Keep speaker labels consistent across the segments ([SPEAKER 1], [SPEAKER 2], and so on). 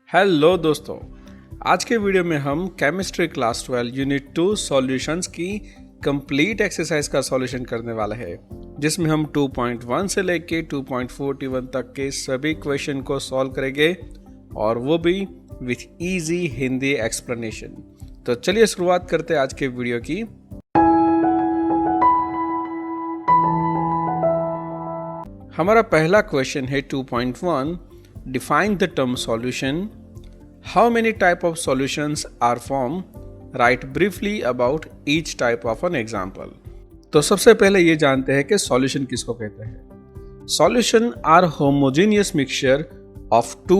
[SPEAKER 1] Hello दोस्तों, आज के वीडियो में हम केमिस्ट्री क्लास 12 यूनिट 2 सॉल्यूशंस की कंप्लीट एक्सरसाइज का सॉल्यूशन करने वाला है, जिसमें हम 2.1 से लेके 2.41 तक के सभी क्वेश्चन को सॉल्व करेंगे और वो भी विथ इजी हिंदी एक्सप्लेनेशन। तो चलिए शुरुआत करते हैं आज के वीडियो की। हमारा पहला क्वेश्चन है 2.1, define the term solution. How many type of solutions are formed? Write briefly about each type of an example. तो सबसे पहले ये जानते हैं कि सॉल्यूशन किसको कहते हैं। Solution are homogeneous mixture of two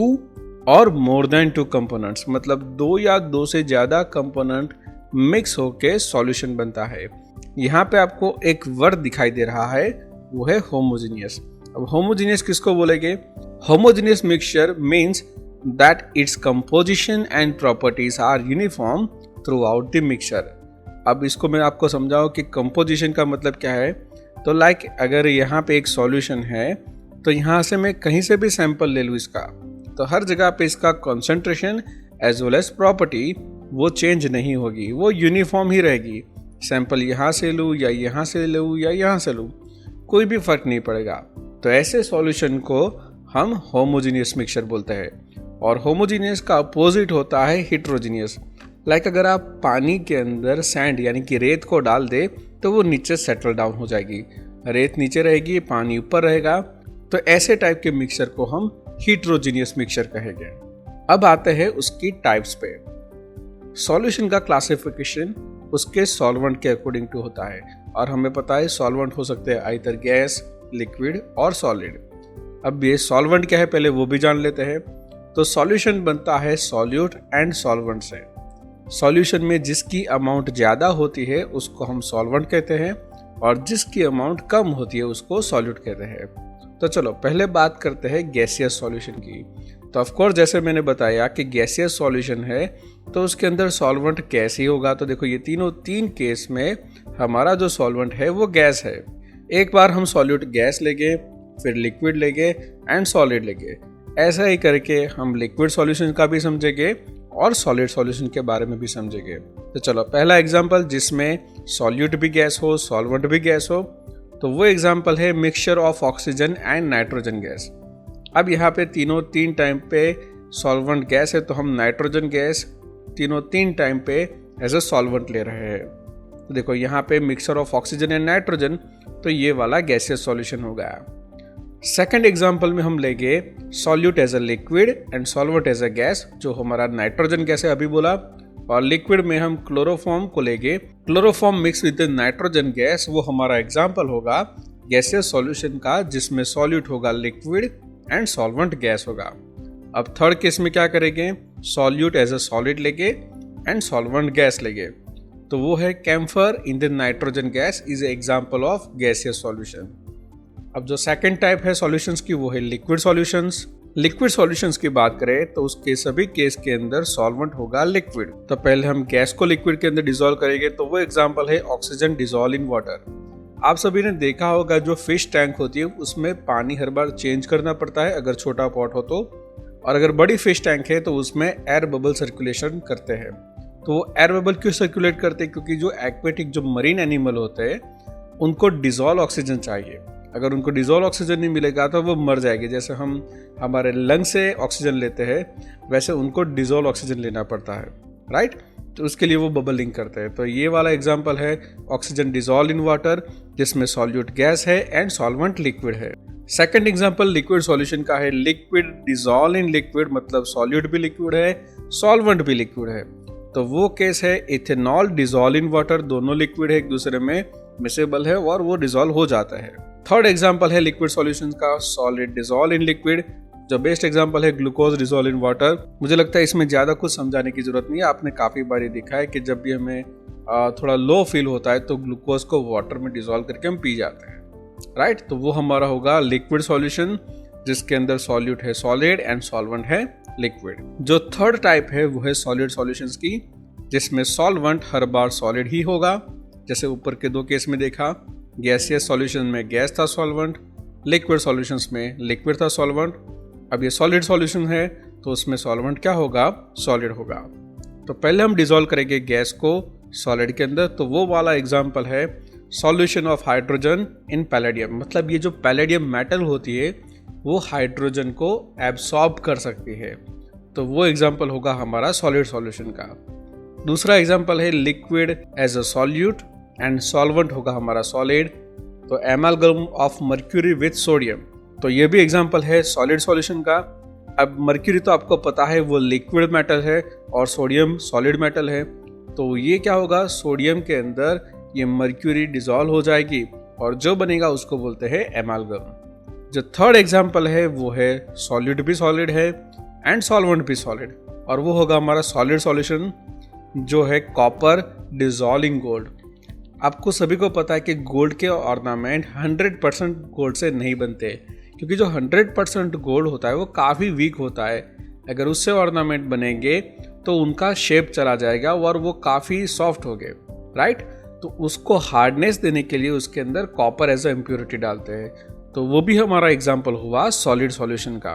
[SPEAKER 1] or more then two components, मतलब दो या दो से ज्यादा कंपोनेंट मिक्स होके सॉल्यूशन बनता है। यहाँ पे आपको एक वर्ड दिखाई दे रहा है, वो है होमोजेनियस। अब होमोजेनियस किसको बोलेंगे? Homogeneous mixture means that its composition and properties are uniform throughout the mixture. अब इसको मैं आपको समझाऊं कि कंपोजिशन का मतलब क्या है। तो लाइक अगर यहाँ पे एक सॉल्यूशन है तो यहाँ से मैं कहीं से भी सैंपल ले लूँ इसका, तो हर जगह पे इसका concentration as well as property वो चेंज नहीं होगी, वो यूनिफॉर्म ही रहेगी। सैंपल यहाँ से लूँ या यहाँ से लूँ या यहाँ से लूँ, कोई भी फर्क नहीं पड़ेगा। तो ऐसे सॉल्यूशन को हम होमोजेनियस मिक्सचर बोलते हैं। और होमोजेनियस का अपोजिट होता है हेटेरोजेनियस। लाइक अगर आप पानी के अंदर सैंड यानी कि रेत को डाल दे तो वो नीचे सेटल डाउन हो जाएगी, रेत नीचे रहेगी, पानी ऊपर रहेगा। तो ऐसे टाइप के मिक्सचर को हम हेटेरोजेनियस मिक्सचर कहेंगे। अब आते हैं उसकी टाइप्स पे। सॉल्यूशन का क्लासिफिकेशन उसके सॉल्वेंट के अकॉर्डिंग टू होता है, और हमें पता है सॉल्वेंट हो सकते हैं आइदर गैस, लिक्विड और सॉलिड। अब ये सॉल्वेंट क्या है पहले वो भी जान लेते हैं। तो सॉल्यूशन बनता है सॉल्यूट एंड सॉल्वेंट से। सॉल्यूशन में जिसकी अमाउंट ज़्यादा होती है उसको हम सॉल्वेंट कहते हैं, और जिसकी अमाउंट कम होती है उसको सॉल्यूट कहते हैं। तो चलो पहले बात करते हैं गैसियस सॉल्यूशन की। तो ऑफकोर्स जैसे मैंने बताया कि गैसियस सॉल्यूशन है तो उसके अंदर सॉल्वेंट गैस ही होगा। तो देखो ये तीन केस में हमारा जो सॉल्वेंट है वो गैस है। एक बार हम सॉल्यूट गैस लेंगे, फिर लिक्विड लेंगे एंड सॉलिड लेंगे। ऐसा ही करके हम लिक्विड सॉल्यूशन का भी समझेंगे और सॉलिड सॉल्यूशन के बारे में भी समझेंगे। तो चलो पहला एग्जांपल जिसमें सॉल्यूट भी गैस हो, सॉल्वेंट भी गैस हो, तो वो एग्जांपल है mixture of oxygen and nitrogen gas. अब यहाँ पे तीन टाइम पे सॉल्वेंट गैस है तो हम नाइट्रोजन गैस तीन टाइम पे एज ए सॉल्वेंट ले रहे हैं। तो देखो यहाँ पे mixture of oxygen and nitrogen, तो ये वाला गैसियस सॉल्यूशन हो गया। सेकंड एग्जांपल में हम लेंगे solute as a liquid and solvent as a gas, जो हमारा नाइट्रोजन गैस है अभी बोला। और लिक्विड में हम क्लोरोफॉर्म को लेंगे, chloroform mix with nitrogen gas, वो हमारा एग्जांपल होगा गैसियस सॉल्यूशन का, जिसमें सॉल्यूट होगा लिक्विड एंड सॉल्वेंट गैस होगा। अब थर्ड केस में क्या करेंगे? सॉल्यूट एज अ सॉलिड लेंगे एंड सॉल्वेंट गैस लेंगे, तो वो है camphor in the nitrogen gas is example of gaseous solution. अब जो सेकंड टाइप है सॉल्यूशंस की वो है लिक्विड सॉल्यूशंस। लिक्विड सॉल्यूशंस की बात करें तो उसके सभी केस के अंदर सॉल्वेंट होगा लिक्विड। तो पहले हम गैस को लिक्विड के अंदर डिसॉल्व करेंगे, तो वो एग्जांपल है ऑक्सीजन डिसॉल्व इन वाटर। आप सभी ने देखा होगा जो फिश टैंक होती है उसमें पानी हर बार चेंज करना पड़ता है अगर छोटा पॉट हो तो, और अगर बड़ी फिश टैंक है तो उसमें एयर बबल सर्कुलेशन करते हैं। तो वो एयर बबल क्यों सर्कुलेट करते हैं? क्योंकि जो एक्वेटिक जो मरीन एनिमल होते हैं उनको डिसॉल्व ऑक्सीजन चाहिए। अगर उनको डिसॉल्व ऑक्सीजन नहीं मिलेगा तो वो मर जाएंगे। जैसे हम हमारे लंग से ऑक्सीजन लेते हैं वैसे उनको डिसॉल्व ऑक्सीजन लेना पड़ता है, राइट? तो उसके लिए वो बबलिंग करते हैं। तो ये वाला एग्जांपल है ऑक्सीजन डिसॉल्व इन वाटर, जिसमें सॉल्यूट गैस है एंड सॉल्वेंट लिक्विड है। सेकंड एग्जांपल लिक्विड सॉल्यूशन का है लिक्विड डिसॉल्व इन लिक्विड, मतलब सॉल्यूट भी लिक्विड है, सॉल्वेंट भी लिक्विड है। तो वो केस है इथेनॉल डिसॉल्व इन वाटर, दोनों लिक्विड है, एक दूसरे में मिसेबल है और वो डिसॉल्व हो जाता है। थर्ड एग्जांपल है लिक्विड सॉल्यूशन का सॉलिड डिसॉल्व इन लिक्विड, जो बेस्ट एग्जांपल है ग्लूकोज डिसॉल्व इन वाटर। मुझे लगता है इसमें ज्यादा कुछ समझाने की जरूरत नहीं है, आपने काफी बार देखा है कि जब भी हमें थोड़ा लो फील होता है तो ग्लूकोज को वाटर में डिसॉल्व करके हम पी जाते हैं, राइट? तो वो हमारा होगा लिक्विड सॉल्यूशन, जिसके अंदर सॉल्यूट है सॉलिड एंड सॉल्वेंट है लिक्विड। जो थर्ड टाइप है वो है सॉलिड सॉल्यूशंस की, जिसमें सॉल्वेंट हर बार सॉलिड ही होगा। जैसे ऊपर के दो केस में देखा, गैसियस सॉल्यूशन में गैस था सॉल्वेंट, लिक्विड सॉल्यूशंस में लिक्विड था सॉल्वेंट। अब ये सॉलिड सॉल्यूशन है तो उसमें सॉल्वेंट क्या होगा, सॉलिड होगा। तो पहले हम डिसॉल्व करेंगे गैस को सॉलिड के अंदर, तो वो वाला एग्जांपल है solution of hydrogen in palladium. मतलब ये जो पैलेडियम मेटल होती है वो हाइड्रोजन को एब्सॉर्ब कर सकती है, तो वो एग्जांपल होगा हमारा सॉलिड सॉल्यूशन का। दूसरा एग्जांपल है liquid as a solute and solvent होगा हमारा सॉलिड, तो amalgam of mercury with sodium, तो ये भी एग्जांपल है सॉलिड सॉल्यूशन का। अब मर्क्यूरी तो आपको पता है वो लिक्विड मेटल है और सोडियम सॉलिड मेटल है, तो ये क्या होगा, सोडियम के अंदर ये मर्क्यूरी डिसॉल्व हो जाएगी और जो बनेगा उसको बोलते हैं एमालगम। जो थर्ड एग्जांपल है वो है सॉल्यूट भी सॉलिड है एंड सॉल्वेंट भी सॉलिड, और वो होगा हमारा सॉलिड सॉल्यूशन जो है कॉपर डिसॉल्विंग गोल्ड। आपको सभी को पता है कि गोल्ड के ऑर्नामेंट 100% गोल्ड से नहीं बनते, क्योंकि जो 100% गोल्ड होता है वो काफ़ी वीक होता है। अगर उससे ऑर्नामेंट बनेंगे तो उनका शेप चला जाएगा और वो काफ़ी सॉफ्ट हो गए, राइट। तो उसको हार्डनेस देने के लिए उसके अंदर कॉपर एज अ इम्प्योरिटी डालते हैं, तो वो भी हमारा एग्जाम्पल हुआ सॉलिड सॉल्यूशन का।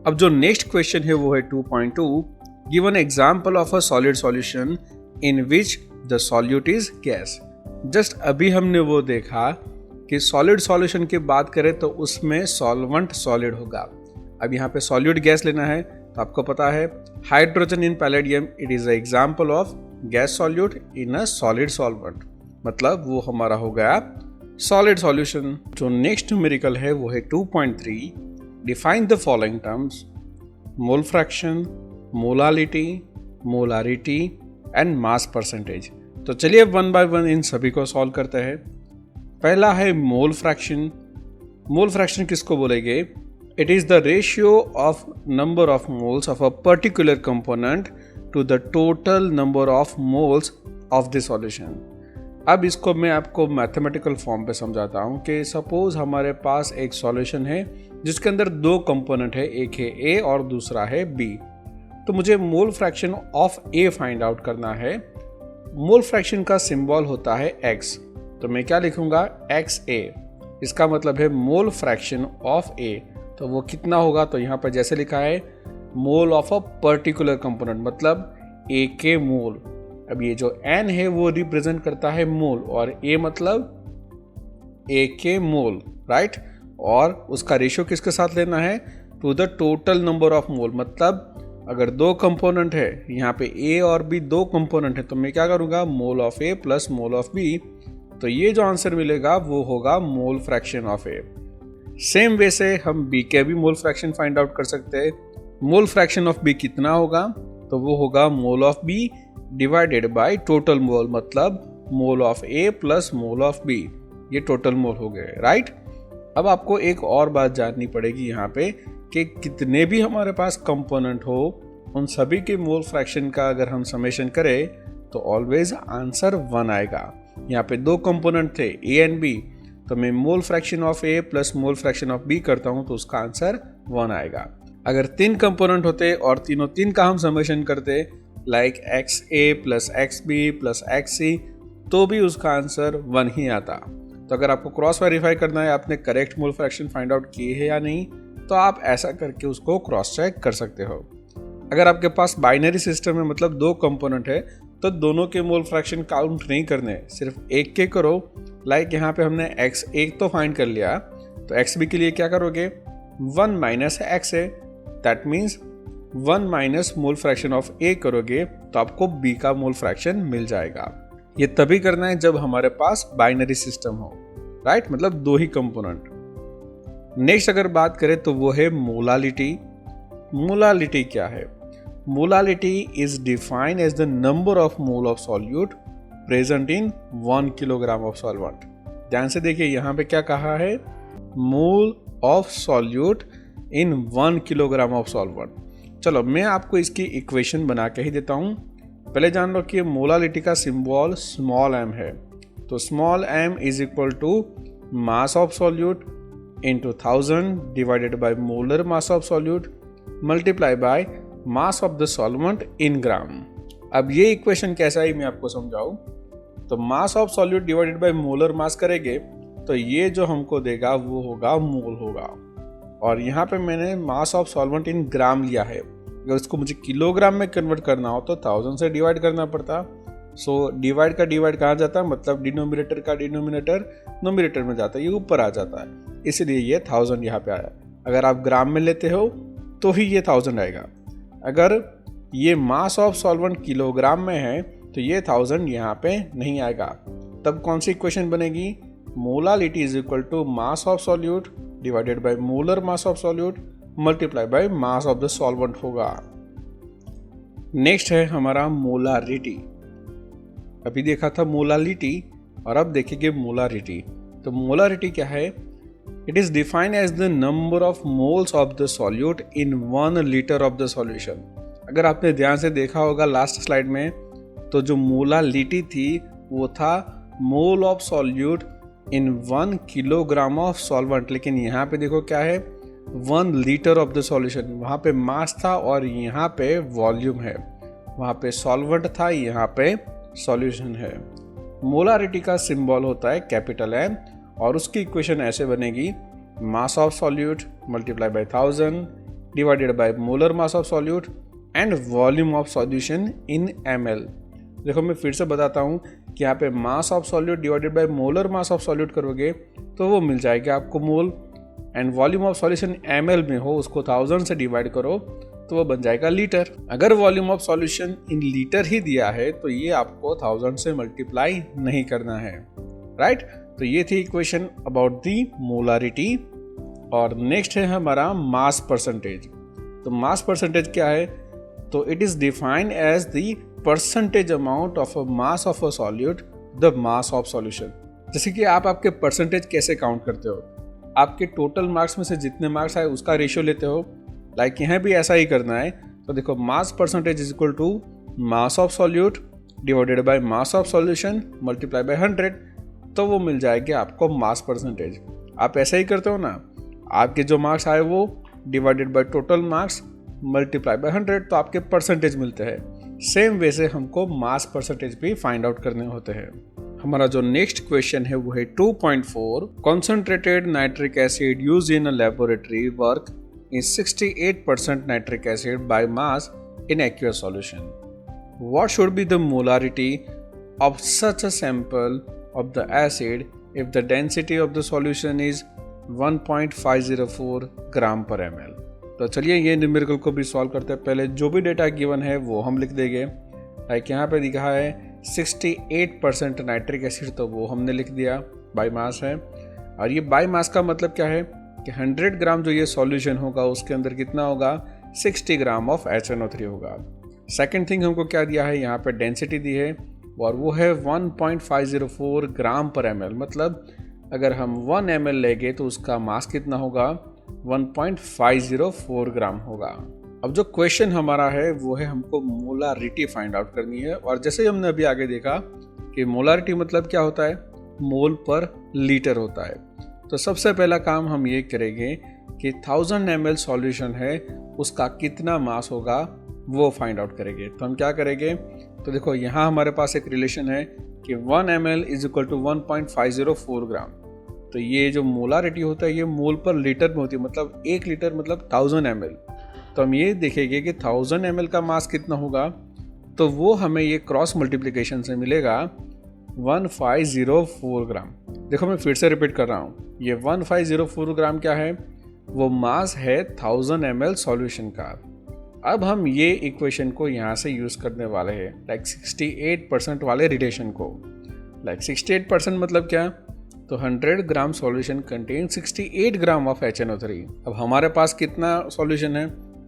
[SPEAKER 1] अब जो नेक्स्ट क्वेश्चन है वो है 2.2, give an example of a solid solution in which the solute is gas. Just अभी हमने वो देखा कि सॉलिड सॉल्यूशन की बात करें तो उसमें सॉल्वेंट सॉलिड होगा। अब यहाँ पे सॉल्यूट गैस लेना है, तो आपको पता है hydrogen in palladium, it is a example of gas solute in a solid solvent, मतलब वो हमारा हो गया सॉलिड सॉल्यूशन। जो नेक्स्ट न्यूमेरिकल है वो है 2.3, define the following terms, mole fraction, molality, molarity and mass percentage. तो चलिए वन बाय वन इन सभी को सॉल्व करते हैं। पहला है मोल फ्रैक्शन। मोल फ्रैक्शन किसको बोलेंगे, it is the ratio of number of moles of a particular component to the total number of moles of the solution. अब इसको मैं आपको मैथमेटिकल फॉर्म पे समझाता हूँ कि सपोज हमारे पास एक सॉल्यूशन है जिसके अंदर दो कंपोनेंट है, एक है ए और दूसरा है बी। तो मुझे मोल fraction of A find out करना है। मोल फ्रैक्शन का सिंबल होता है x, तो मैं क्या लिखूंगा XA, इसका मतलब है मोल फ्रैक्शन ऑफ A। तो वो कितना होगा, तो यहाँ पर जैसे लिखा है mole of a particular component, मतलब A के मोल। अब ये जो N है वो रिप्रेजेंट करता है मोल और A मतलब A के मोल, राइट। और उसका रेशियो किसके साथ लेना है, to the total number of mole. मतलब अगर दो कंपोनेंट है, यहाँ पे A और B दो कंपोनेंट है, तो मैं क्या करूँगा मोल of A plus mole of B, तो ये जो आंसर मिलेगा वो होगा मोल fraction of A। Same way से हम B के भी मोल फ्रैक्शन फाइंड आउट कर सकते हैं। मोल फ्रैक्शन ऑफ B कितना होगा, तो वो होगा mole of B divided by total mole, मतलब mole of A plus mole of B, ये टोटल मोल हो गए, राइट। अब आपको एक और बात जाननी पड़ेगी यहाँ पे कि कितने भी हमारे पास कंपोनेंट हो, उन सभी के मोल फ्रैक्शन का अगर हम समेशन करें तो ऑलवेज आंसर 1 आएगा। यहाँ पे दो कंपोनेंट थे A एंड B, तो मैं मोल fraction of A plus mole fraction of B करता हूँ तो उसका आंसर 1 आएगा। अगर 3 कंपोनेंट होते और तीनों 3 का हम समेशन करते like XA plus XB plus XC, तो भी उसका आंसर 1 ही आता। तो अगर आपको क्रॉस वेरीफाई करना है आपने correct mole fraction find out किए है या नहीं, तो आप ऐसा करके उसको क्रॉस चेक कर सकते हो। अगर आपके पास बाइनरी सिस्टम है, मतलब दो कंपोनेंट है, तो दोनों के मोल फ्रैक्शन काउंट नहीं करने, सिर्फ एक के करो। लाइक यहाँ पे हमने x1 तो फाइंड कर लिया, तो xb के लिए क्या करोगे 1 minus XA, that means 1 minus mole fraction of A करोगे तो आपको B का मोल फ्रैक्शन मिल जाएगा। ये तभी करना है जब हमारे पास बाइनरी सिस्टम हो, राइट, मतलब दो ही कंपोनेंट। नेक्स्ट अगर बात करें तो वो है मोलालिटी। मोलालिटी क्या है, molality is defined as the number of mole of solute present in 1 kilogram of solvent. ध्यान से देखिए यहाँ पे क्या कहा है, mole of solute in 1 kilogram of solvent. चलो मैं आपको इसकी इक्वेशन बना के ही देता हूँ। पहले जान लो कि मोलालिटी का सिंबल स्मॉल m है, तो small m is equal to mass of solute into 1000 divided by molar mass of solute multiply by mass of the solvent in gram। अब ये इक्वेशन कैसा है मैं आपको समझाऊं। तो मास of solute divided by molar मास करेंगे तो ये जो हमको देगा वो होगा मोल होगा, और यहाँ पे मैंने मास ऑफ सॉल्वेंट इन ग्राम लिया है, अगर इसको मुझे किलोग्राम में कन्वर्ट करना हो तो 1000 से डिवाइड करना पड़ता। सो डिवाइड का डिवाइड कहाँ जाता है, मतलब डिनोमिनेटर का डिनोमिनेटर नोमिनेटर में जाता है, ये ऊपर आ जाता है, इसलिए ये 1000 यहाँ पे आया। अगर आप ग्राम में लेते हो तो ही ये 1000 आएगा। अगर ये मास ऑफ सॉल्वेंट किलोग्राम में है तो ये 1000 यहाँ पे नहीं आएगा। तब कौन सी इक्वेशन बनेगी, molality is equal to mass of solute divided by molar mass of solute multiply by mass of the solvent होगा। नेक्स्ट है हमारा मोलारिटी। अभी देखा था मोलालिटी और अब देखेंगे मोलारिटी। तो मोलारिटी क्या है, it is defined as the number of moles of the solute in 1 litre of the solution. अगर आपने ध्यान से देखा होगा लास्ट स्लाइड में, तो जो मोलालिटी थी वो था मोल of solute in 1 kilogram of solvent, लेकिन यहाँ पे देखो क्या है, 1 लीटर ऑफ द सॉल्यूशन। वहाँ पे मास था और यहाँ पे वॉल्यूम है, वहाँ पे सॉल्वेंट था, यहाँ पे सॉल्यूशन है। मोलारिटी का सिंबल होता है कैपिटल M और उसकी इक्वेशन ऐसे बनेगी, मास of solute multiply bye 1000 divided by molar mass of solute and volume of solution in ml। देखो मैं फिर से बताता हूँ कि यहाँ पे mass of solute divided by molar mass of solute करोगे तो वो मिल जाएगा आपको mole, and volume of solution ml में हो उसको 1000 से डिवाइड करो तो वो बन जाएगा लीटर। अगर volume of solution in litre ही दिया है तो ये आपको 1000 से मल्टीप्लाई नहीं करना है, राइट। तो ये थी इक्वेशन अबाउट दी मोलारिटी। और नेक्स्ट है हमारा मास परसेंटेज। तो मास परसेंटेज क्या है, तो it is defined as the percentage amount of a mass of a solute the mass of solution. जैसे कि आप आपके परसेंटेज कैसे काउंट करते हो, आपके टोटल मार्क्स में से जितने मार्क्स आए उसका रेशियो लेते हो, लाइक यहाँ भी ऐसा ही करना है। तो देखो mass percentage is equal to mass of solute divided by mass of solution multiply by 100, तो वो मिल जाएगी आपको मास परसेंटेज। आप ऐसा ही करते हो ना, आपके जो मार्क्स आए वो divided by total marks multiply by 100, तो आपके परसेंटेज मिलते हैं। सेम वे से हमको मास परसेंटेज भी फाइंड आउट करने होते हैं। हमारा जो नेक्स्ट क्वेश्चन है वो है 2.4, concentrated nitric acid used in a laboratory work is 68% nitric acid by mass in aqueous solution. What should be the molarity of such a sample of the acid if the density of the solution is 1.504 gram per ml? तो चलिए ये numerical को भी solve करते हैं। पहले जो भी डेटा गिवन है वो हम लिख देंगे। लाइक यहाँ पे दिखा है 68% नाइट्रिक एसिड, तो वो हमने लिख दिया, बाई मास है। और ये बाई मास का मतलब क्या है कि 100 ग्राम जो ये सॉल्यूशन होगा उसके अंदर कितना होगा, 60 ग्राम ऑफ HNO3 होगा। सेकेंड थिंग हमको क्या दिया है, यहाँ पे डेंसिटी दी है और वो है 1.504 ग्राम पर ml, मतलब अगर हम 1 ml लेंगे तो उसका मास कितना होगा, 1.504 ग्राम होगा। अब जो क्वेश्चन हमारा है वो है हमको मोलारिटी फाइंड आउट करनी है। और जैसे ही हमने अभी आगे देखा कि मोलारिटी मतलब क्या होता है, मोल पर लीटर होता है। तो सबसे पहला काम हम ये करेंगे कि 1000 ml सॉल्यूशन है उसका कितना मास होगा वो फाइंड आउट करेंगे। तो हम क्या करेंगे, तो देखो यहाँ हमारे पास एक रिलेशन है कि 1 ml इज इक्वल टू 1.504 ग्राम। तो ये जो मोलारिटी होता है ये मोल पर लीटर में होती है, मतलब 1 लीटर मतलब 1000 ml। तो हम ये देखेंगे कि 1000 ml का मास कितना होगा, तो वो हमें ये क्रॉस मल्टीप्लिकेशन से मिलेगा 1504 ग्राम। देखो मैं फिर से रिपीट कर रहा हूँ, ये 1504 ग्राम क्या है, वो मास है 1000 ml सॉल्यूशन का। अब हम ये इक्वेशन को यहाँ से यूज़ करने वाले हैं, लाइक 68% वाले रिलेशन को। लाइक 68% मतलब क्या, तो 100 gram solution contain 68 gram of HNO3। अब हमारे पास कितना सॉल्यूशन है,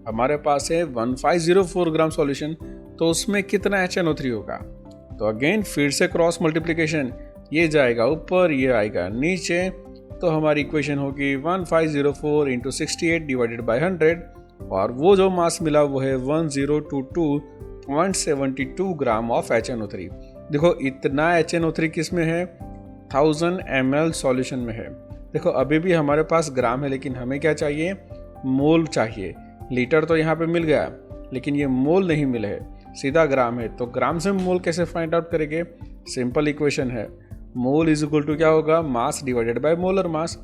[SPEAKER 1] हमारे पास है 1504 ग्राम सॉल्यूशन, तो उसमें कितना HNO3 होगा। तो अगेन फिर से क्रॉस मल्टीप्लिकेशन, ये जाएगा ऊपर, ये आएगा नीचे, तो हमारी इक्वेशन होगी 1504 इंटू 68 डिवाइडेड बाई 100, और वो जो मास मिला वो है 1022.72 ग्राम ऑफ HNO3। देखो इतना HNO3 किस में है, 1000 ml सॉल्यूशन में है। देखो अभी भी हमारे पास ग्राम है, लेकिन हमें क्या चाहिए, मोल चाहिए। लीटर तो यहाँ पे मिल गया, लेकिन ये मोल नहीं मिले है, सीधा ग्राम है। तो ग्राम से मोल कैसे फाइंड आउट करेंगे, सिंपल इक्वेशन है, मोल इज इक्वल टू क्या होगा, मास डिवाइडेड बाय मोलर मास।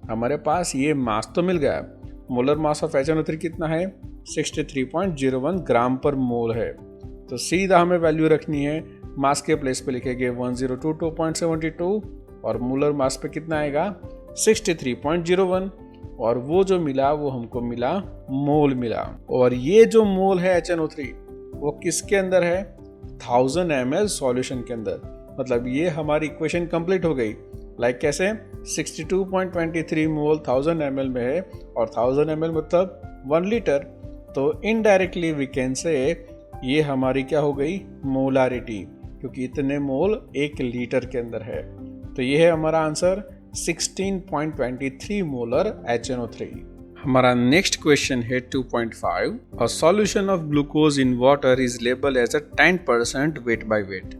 [SPEAKER 1] हमारे पास ये मास तो मिल गया, मोलर मास ऑफ HNO3 कितना है 63.01 ग्राम पर मोल है। तो सीधा हमें वैल्यू रखनी है, मास के प्लेस पे लिखेंगे 1022.72 और मोलर मास पे कितना आएगा 63.01 और वो जो मिला वो हमको मिला मोल मिला। और ये जो मोल है HNO3 वो किसके अंदर है 1000 ml सॉल्यूशन के अंदर। मतलब ये हमारी इक्वेशन कंप्लीट हो गई। लाइक कैसे 62.23 मोल 1000 ml में है और 1000 ml मतलब 1 लीटर। तो इनडायरेक्टली वी कैन से ये हमारी क्या हो गई मोलारिटी, क्योंकि इतने मोल 1 लीटर के अंदर है। तो ये है हमारा आंसर 16.23 मोलर HNO3। हमारा नेक्स्ट क्वेश्चन है 2.5। A solution of glucose in water is labelled as a 10% weight by weight.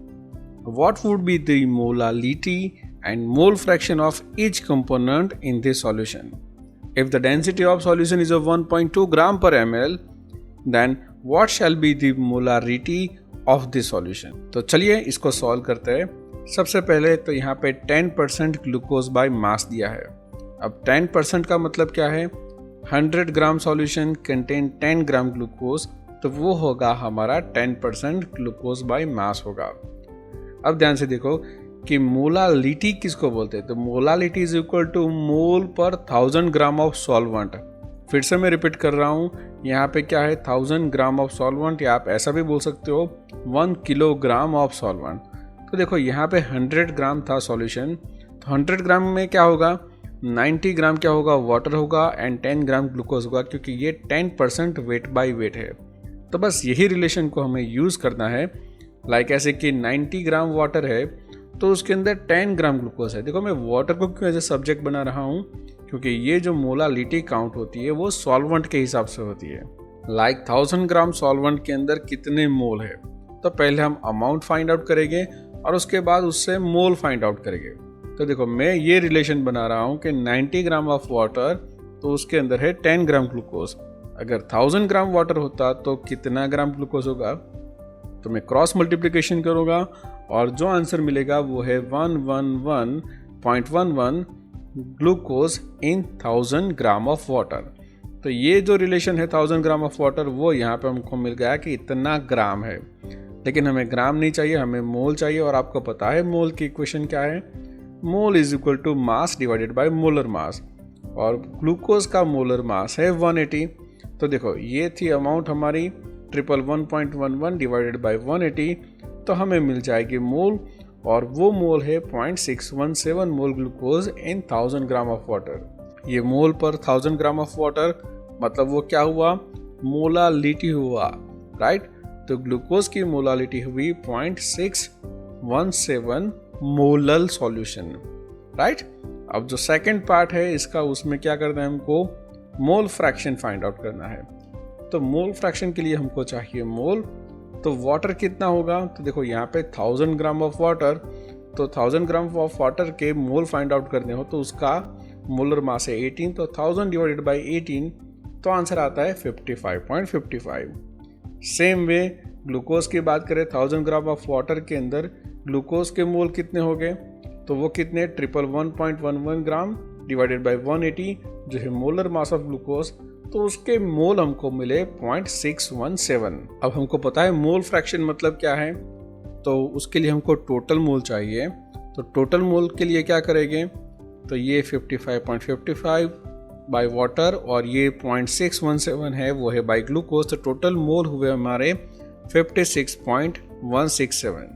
[SPEAKER 1] What would be the molality and mole fraction of each component in this solution? If the density of solution is of 1.2 gram per ml, then what shall be the molarity of this solution? तो चलिए इसको solve करते हैं। सबसे पहले तो यहाँ पे 10% ग्लूकोज बाय मास दिया है। अब 10% का मतलब क्या है 100 gram solution contain 10 gram glucose, तो वो होगा हमारा 10% ग्लूकोज बाय मास होगा। अब ध्यान से देखो कि मोलालिटी किसको बोलते हैं। तो मोलालिटी इज इक्वल टू मोल पर 1000 ग्राम ऑफ सॉल्वेंट। फिर से मैं रिपीट कर रहा हूँ, यहाँ पे क्या है 1000 ग्राम ऑफ सॉल्वेंट, या आप ऐसा भी बोल सकते हो 1 किलोग्राम ऑफ सॉल्वेंट। तो देखो यहाँ पे 100 ग्राम था सॉल्यूशन, तो 100 ग्राम में क्या होगा 90 ग्राम क्या होगा वाटर होगा एंड 10 ग्राम ग्लूकोज होगा, क्योंकि ये 10% वेट बाय वेट है। तो बस यही रिलेशन को हमें यूज़ करना है। लाइक ऐसे कि 90 ग्राम वाटर है तो उसके अंदर 10 ग्राम ग्लूकोज है। देखो मैं वाटर को क्यों एज ए सब्जेक्ट बना रहा हूँ, क्योंकि ये जो मोलालिटी काउंट होती है वो सॉल्वेंट के हिसाब से होती है। लाइक 1000 ग्राम सॉल्वेंट के अंदर कितने मोल है, तो पहले हम अमाउंट फाइंड आउट करेंगे और उसके बाद उससे मोल फाइंड आउट करेंगे। तो देखो मैं ये रिलेशन बना रहा हूँ कि 90 ग्राम ऑफ वाटर तो उसके अंदर है 10 ग्राम ग्लूकोज। अगर 1000 ग्राम वाटर होता तो कितना ग्राम ग्लूकोज होगा, तो मैं क्रॉस मल्टीप्लिकेशन करूँगा और जो आंसर मिलेगा वो है 111.11 glucose in 1000 gram of water. तो ये जो रिलेशन है 1000 ग्राम ऑफ वाटर वो यहाँ पे हमको मिल गया कि इतना ग्राम है। लेकिन हमें ग्राम नहीं चाहिए, हमें मोल चाहिए। और आपको पता है मोल की इक्वेशन क्या है, mole is equal to mass divided by molar mass, और ग्लूकोज का मोलर मास है 180। तो देखो ये थी अमाउंट हमारी 111.11 डिवाइडेड बाय 180, तो हमें मिल जाएगी मोल, और वो मोल है 0.617 mole glucose in 1000 gram of water. ये मोल पर 1000 ग्राम ऑफ वाटर मतलब वो क्या हुआ मोलालिटी हुआ, राइट। तो ग्लूकोज की मोलालिटी हुई 0.617 मोलल सॉल्यूशन, राइट। अब जो सेकंड पार्ट है इसका, उसमें क्या करना है हमको मोल फ्रैक्शन फाइंड आउट करना है। तो मोल फ्रैक्शन के लिए हमको चाहिए मोल। तो वाटर कितना होगा, तो देखो यहाँ पे 1000 ग्राम ऑफ वाटर, तो 1000 ग्राम ऑफ वाटर के मोल फाइंड आउट करने हो तो उसका मोलर मास है 18, तो 1000 डिवाइडेड बाय 18, तो आंसर आता है 55.55। सेम वे ग्लूकोज की बात करें, 1000 ग्राम ऑफ वाटर के अंदर ग्लूकोज के मोल कितने हो गए, तो वो कितने 111.11 ग्राम डिवाइडेड बाय 180 जो है मोलर मास ऑफ ग्लूकोज, तो उसके मोल हमको मिले 0.617। अब हमको पता है मोल फ्रैक्शन मतलब क्या है, तो उसके लिए हमको टोटल मोल चाहिए। तो टोटल मोल के लिए क्या करेंगे, तो ये 55.55 बाय वाटर और ये 0.617 है वो है बाय ग्लूकोज, तो टोटल मोल हुए हमारे 56.167।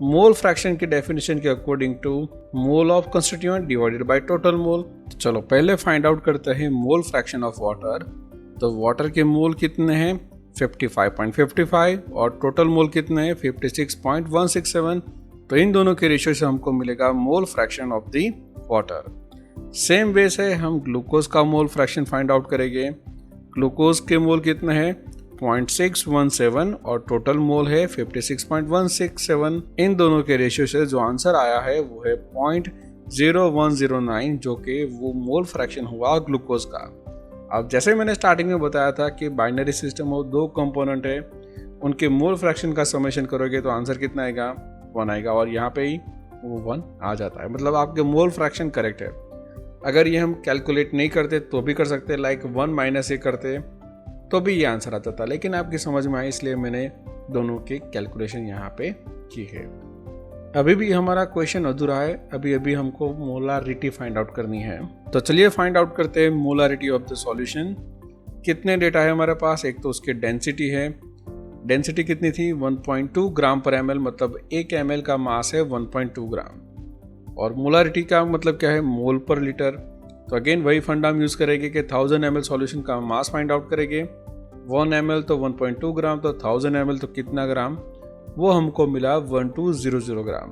[SPEAKER 1] मोल फ्रैक्शन की डेफिनेशन के according to mole of constituent divided by total mole. चलो पहले फाइंड आउट करते हैं मोल फ्रैक्शन ऑफ वाटर। तो वाटर के मोल कितने हैं 55.55 और टोटल मोल कितने हैं 56.167। तो इन दोनों के रेशियो से हमको मिलेगा मोल fraction of the water. Same way से हम ग्लूकोज का मोल फ्रैक्शन फाइंड आउट करेंगे। ग्लूकोज के मोल कितने हैं 0.617 और टोटल मोल है 56.167। इन दोनों के रेशियो से जो आंसर आया है वो है 0.0109 जो कि वो मोल फ्रैक्शन हुआ ग्लूकोज का। अब जैसे मैंने स्टार्टिंग में बताया था कि बाइनरी सिस्टम हो, दो कंपोनेंट है, उनके मोल फ्रैक्शन का समेशन करोगे तो आंसर कितना आएगा 1 आएगा, और यहाँ पे ही वो 1 आ जाता है, मतलब आपके मोल फ्रैक्शन करेक्ट है। अगर ये हम कैलकुलेट नहीं करते तो भी कर सकते, लाइक 1 - a करते तो भी ये आंसर आता था, लेकिन आपकी समझ में आए इसलिए मैंने दोनों के कैलकुलेशन यहाँ पे की है। अभी भी हमारा क्वेश्चन अधूरा है, अभी हमको मोलारिटी फाइंड आउट करनी है। तो चलिए फाइंड आउट करते हैं मोलारिटी ऑफ द सॉल्यूशन। कितने डेटा है हमारे पास, एक तो उसकी डेंसिटी है, डेंसिटी कितनी थी 1.2 ग्राम पर ml, मतलब 1 ml का मास है 1.2 ग्राम, और मोलारिटी का मतलब क्या है मोल पर लीटर। तो अगेन वही फंडा हम यूज़ करेंगे कि 1000 ml सॉल्यूशन का मास फाइंड आउट करेंगे। 1 ml तो 1.2 ग्राम, तो 1000 ml तो कितना ग्राम, वो हमको मिला 1200 ग्राम।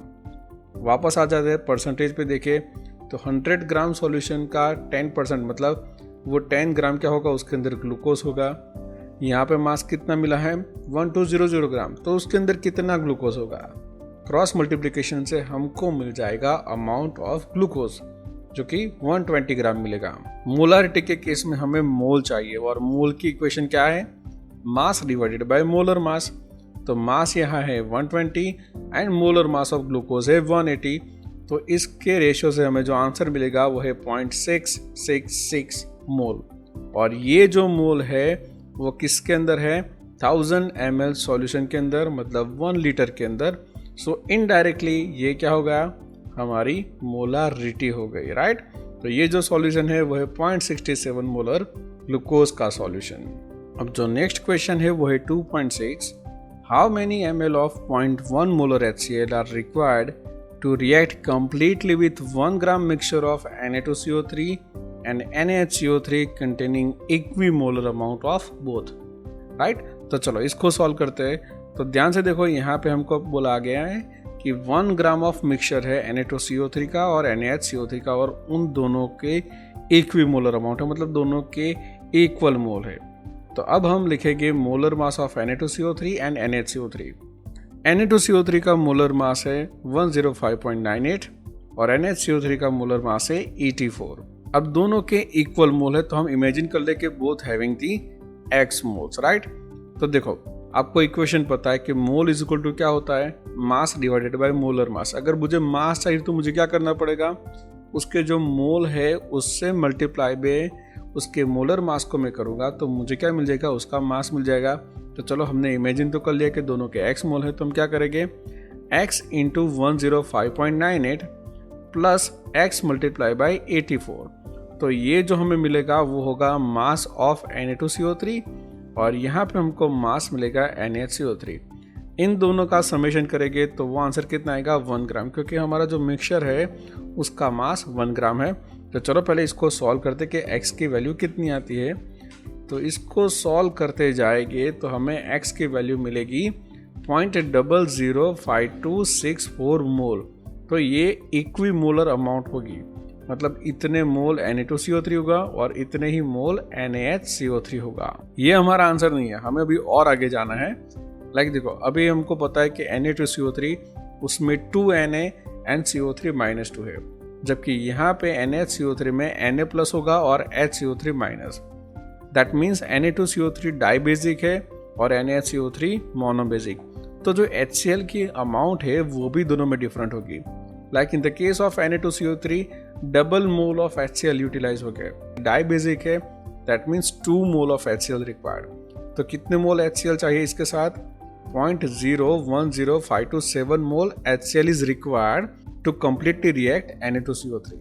[SPEAKER 1] वापस आ जाते हैं परसेंटेज पे देखें तो 100 ग्राम सॉल्यूशन का 10% मतलब वो 10 ग्राम क्या होगा, उसके अंदर ग्लूकोज होगा। यहाँ पे मास कितना मिला है 1200 ग्राम, तो उसके अंदर कितना ग्लूकोज होगा। क्रॉस मल्टीप्लिकेशन से हमको मिल जाएगा अमाउंट ऑफ ग्लूकोज जो कि 120 ग्राम मिलेगा। मोलारिटी के केस में हमें मोल चाहिए, और मोल की इक्वेशन क्या है, मास डिवाइडेड बाय मोलर मास। तो मास यहाँ है 120 and molar mass of glucose है 180, तो इसके रेशियो से हमें जो आंसर मिलेगा वो है 0.666 मोल। और ये जो मोल है वो किसके अंदर है, 1000 ml सॉल्यूशन के अंदर, मतलब 1 लीटर के अंदर। सो इनडायरेक्टली ये क्या होगा, हमारी मोलारिटी हो गई, राइट। तो ये जो सॉल्यूशन है वो है 0.67 मोलर ग्लूकोज का सॉल्यूशन। अब जो नेक्स्ट क्वेश्चन है वो है 2.6, how many ml of 0.1 molar HCl are required to react completely with 1 gram mixture of Na2CO3 and NaHCO3 containing equimolar amount of both, right? तो चलो इसको सॉल्व करते हैं। तो ध्यान से देखो, यहाँ पे हमको बोला गया है कि 1 ग्राम ऑफ मिक्सचर है Na2CO3 का और NaHCO3 का, और उन दोनों के इक्विमोलर अमाउंट है, मतलब दोनों के इक्वल मोल है। तो अब हम लिखेंगे molar mass of Na2CO3 and NaHCO3। Na2CO3 का मोलर मास है 105.98 और NaHCO3 का मोलर मास है 84। अब दोनों के इक्वल मोल है, तो हम इमेजिन कर ले कि both having the x moles, right. तो देखो आपको इक्वेशन पता है कि मोल इज इक्वल टू क्या होता है, मास डिवाइडेड बाय मोलर मास। अगर मुझे मास चाहिए तो मुझे क्या करना पड़ेगा, उसके जो मोल है उससे मल्टीप्लाई बाय उसके मोलर मास को मैं करूँगा, तो मुझे क्या मिल जाएगा, उसका मास मिल जाएगा। तो चलो हमने इमेजिन तो कर लिया कि दोनों के x मोल है, तो हम क्या करेंगे, x into 105.98 plus x multiply by 84। तो ये जो हमें मिलेगा वो होगा मास ऑफ Na2CO3, और यहाँ पे हमको मास मिलेगा NaHCO3। इन दोनों का समेशन करेंगे तो वो आंसर कितना आएगा 1 ग्राम, क्योंकि हमारा जो मिक्सचर है उसका मास 1 ग्राम है। तो चलो पहले इसको सॉल्व करते कि x की वैल्यू कितनी आती है। तो इसको सॉल्व करते जाएंगे तो हमें x की वैल्यू मिलेगी 0.005264 मोल। तो ये इक्विमोलर अमाउंट होगी, मतलब इतने मोल Na2CO3 होगा और इतने ही मोल NaHCO3 होगा। ये हमारा आंसर नहीं है, हमें अभी और आगे जाना है। लाइक देखो अभी हमको पता है कि Na2CO3 उसमें 2Na and CO3 -2 है, जबकि यहाँ पे NaHCO3 में Na प्लस होगा और HCO3 minus. That means Na2CO3 dibasic है और NaHCO3 मोनोबेसिक। तो जो HCl की अमाउंट है वो भी दोनों में डिफरेंट होगी। Like in the case of Na2CO3 double mole of HCl utilise हो गया। डाइबेसिक है, that means 2 mole of HCl required. तो कितने मोल HCl चाहिए इसके साथ, 0.010527 mole HCl is required to completely react Na2CO3।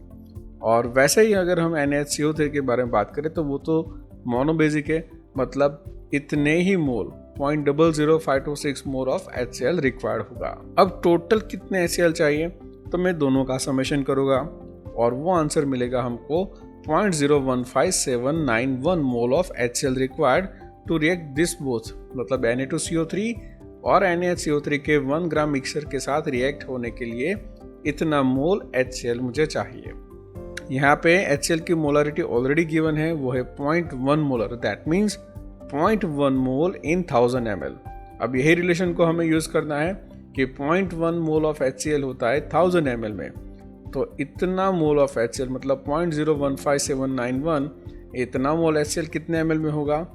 [SPEAKER 1] और वैसे ही अगर हम NaHCO3 के बारे में बात करें तो वो तो मोनोबेसिक है, मतलब इतने ही मोल 0.00526 मोल ऑफ HCl रिक्वायर्ड होगा। अब टोटल कितने HCl चाहिए, तो मैं दोनों का समेशन करूँगा और वो आंसर मिलेगा हमको 0.015791 mole of HCl required to react this both, मतलब Na2CO3 और NaHCO3 के 1 ग्राम मिक्सचर के साथ रिएक्ट होने के लिए इतना मोल HCl मुझे चाहिए। यहाँ पे HCl की मोलारिटी ऑलरेडी गिवन है, वो है 0.1 molar, that means 0.1 mole in 1000 ml। अब यही रिलेशन को हमें यूज करना है कि 0.1 मोल ऑफ HCl होता है 1000 ml में। तो इतना मोल ऑफ HCl मतलब 0.015791, इतना मोल HCl कितने ml में होगा,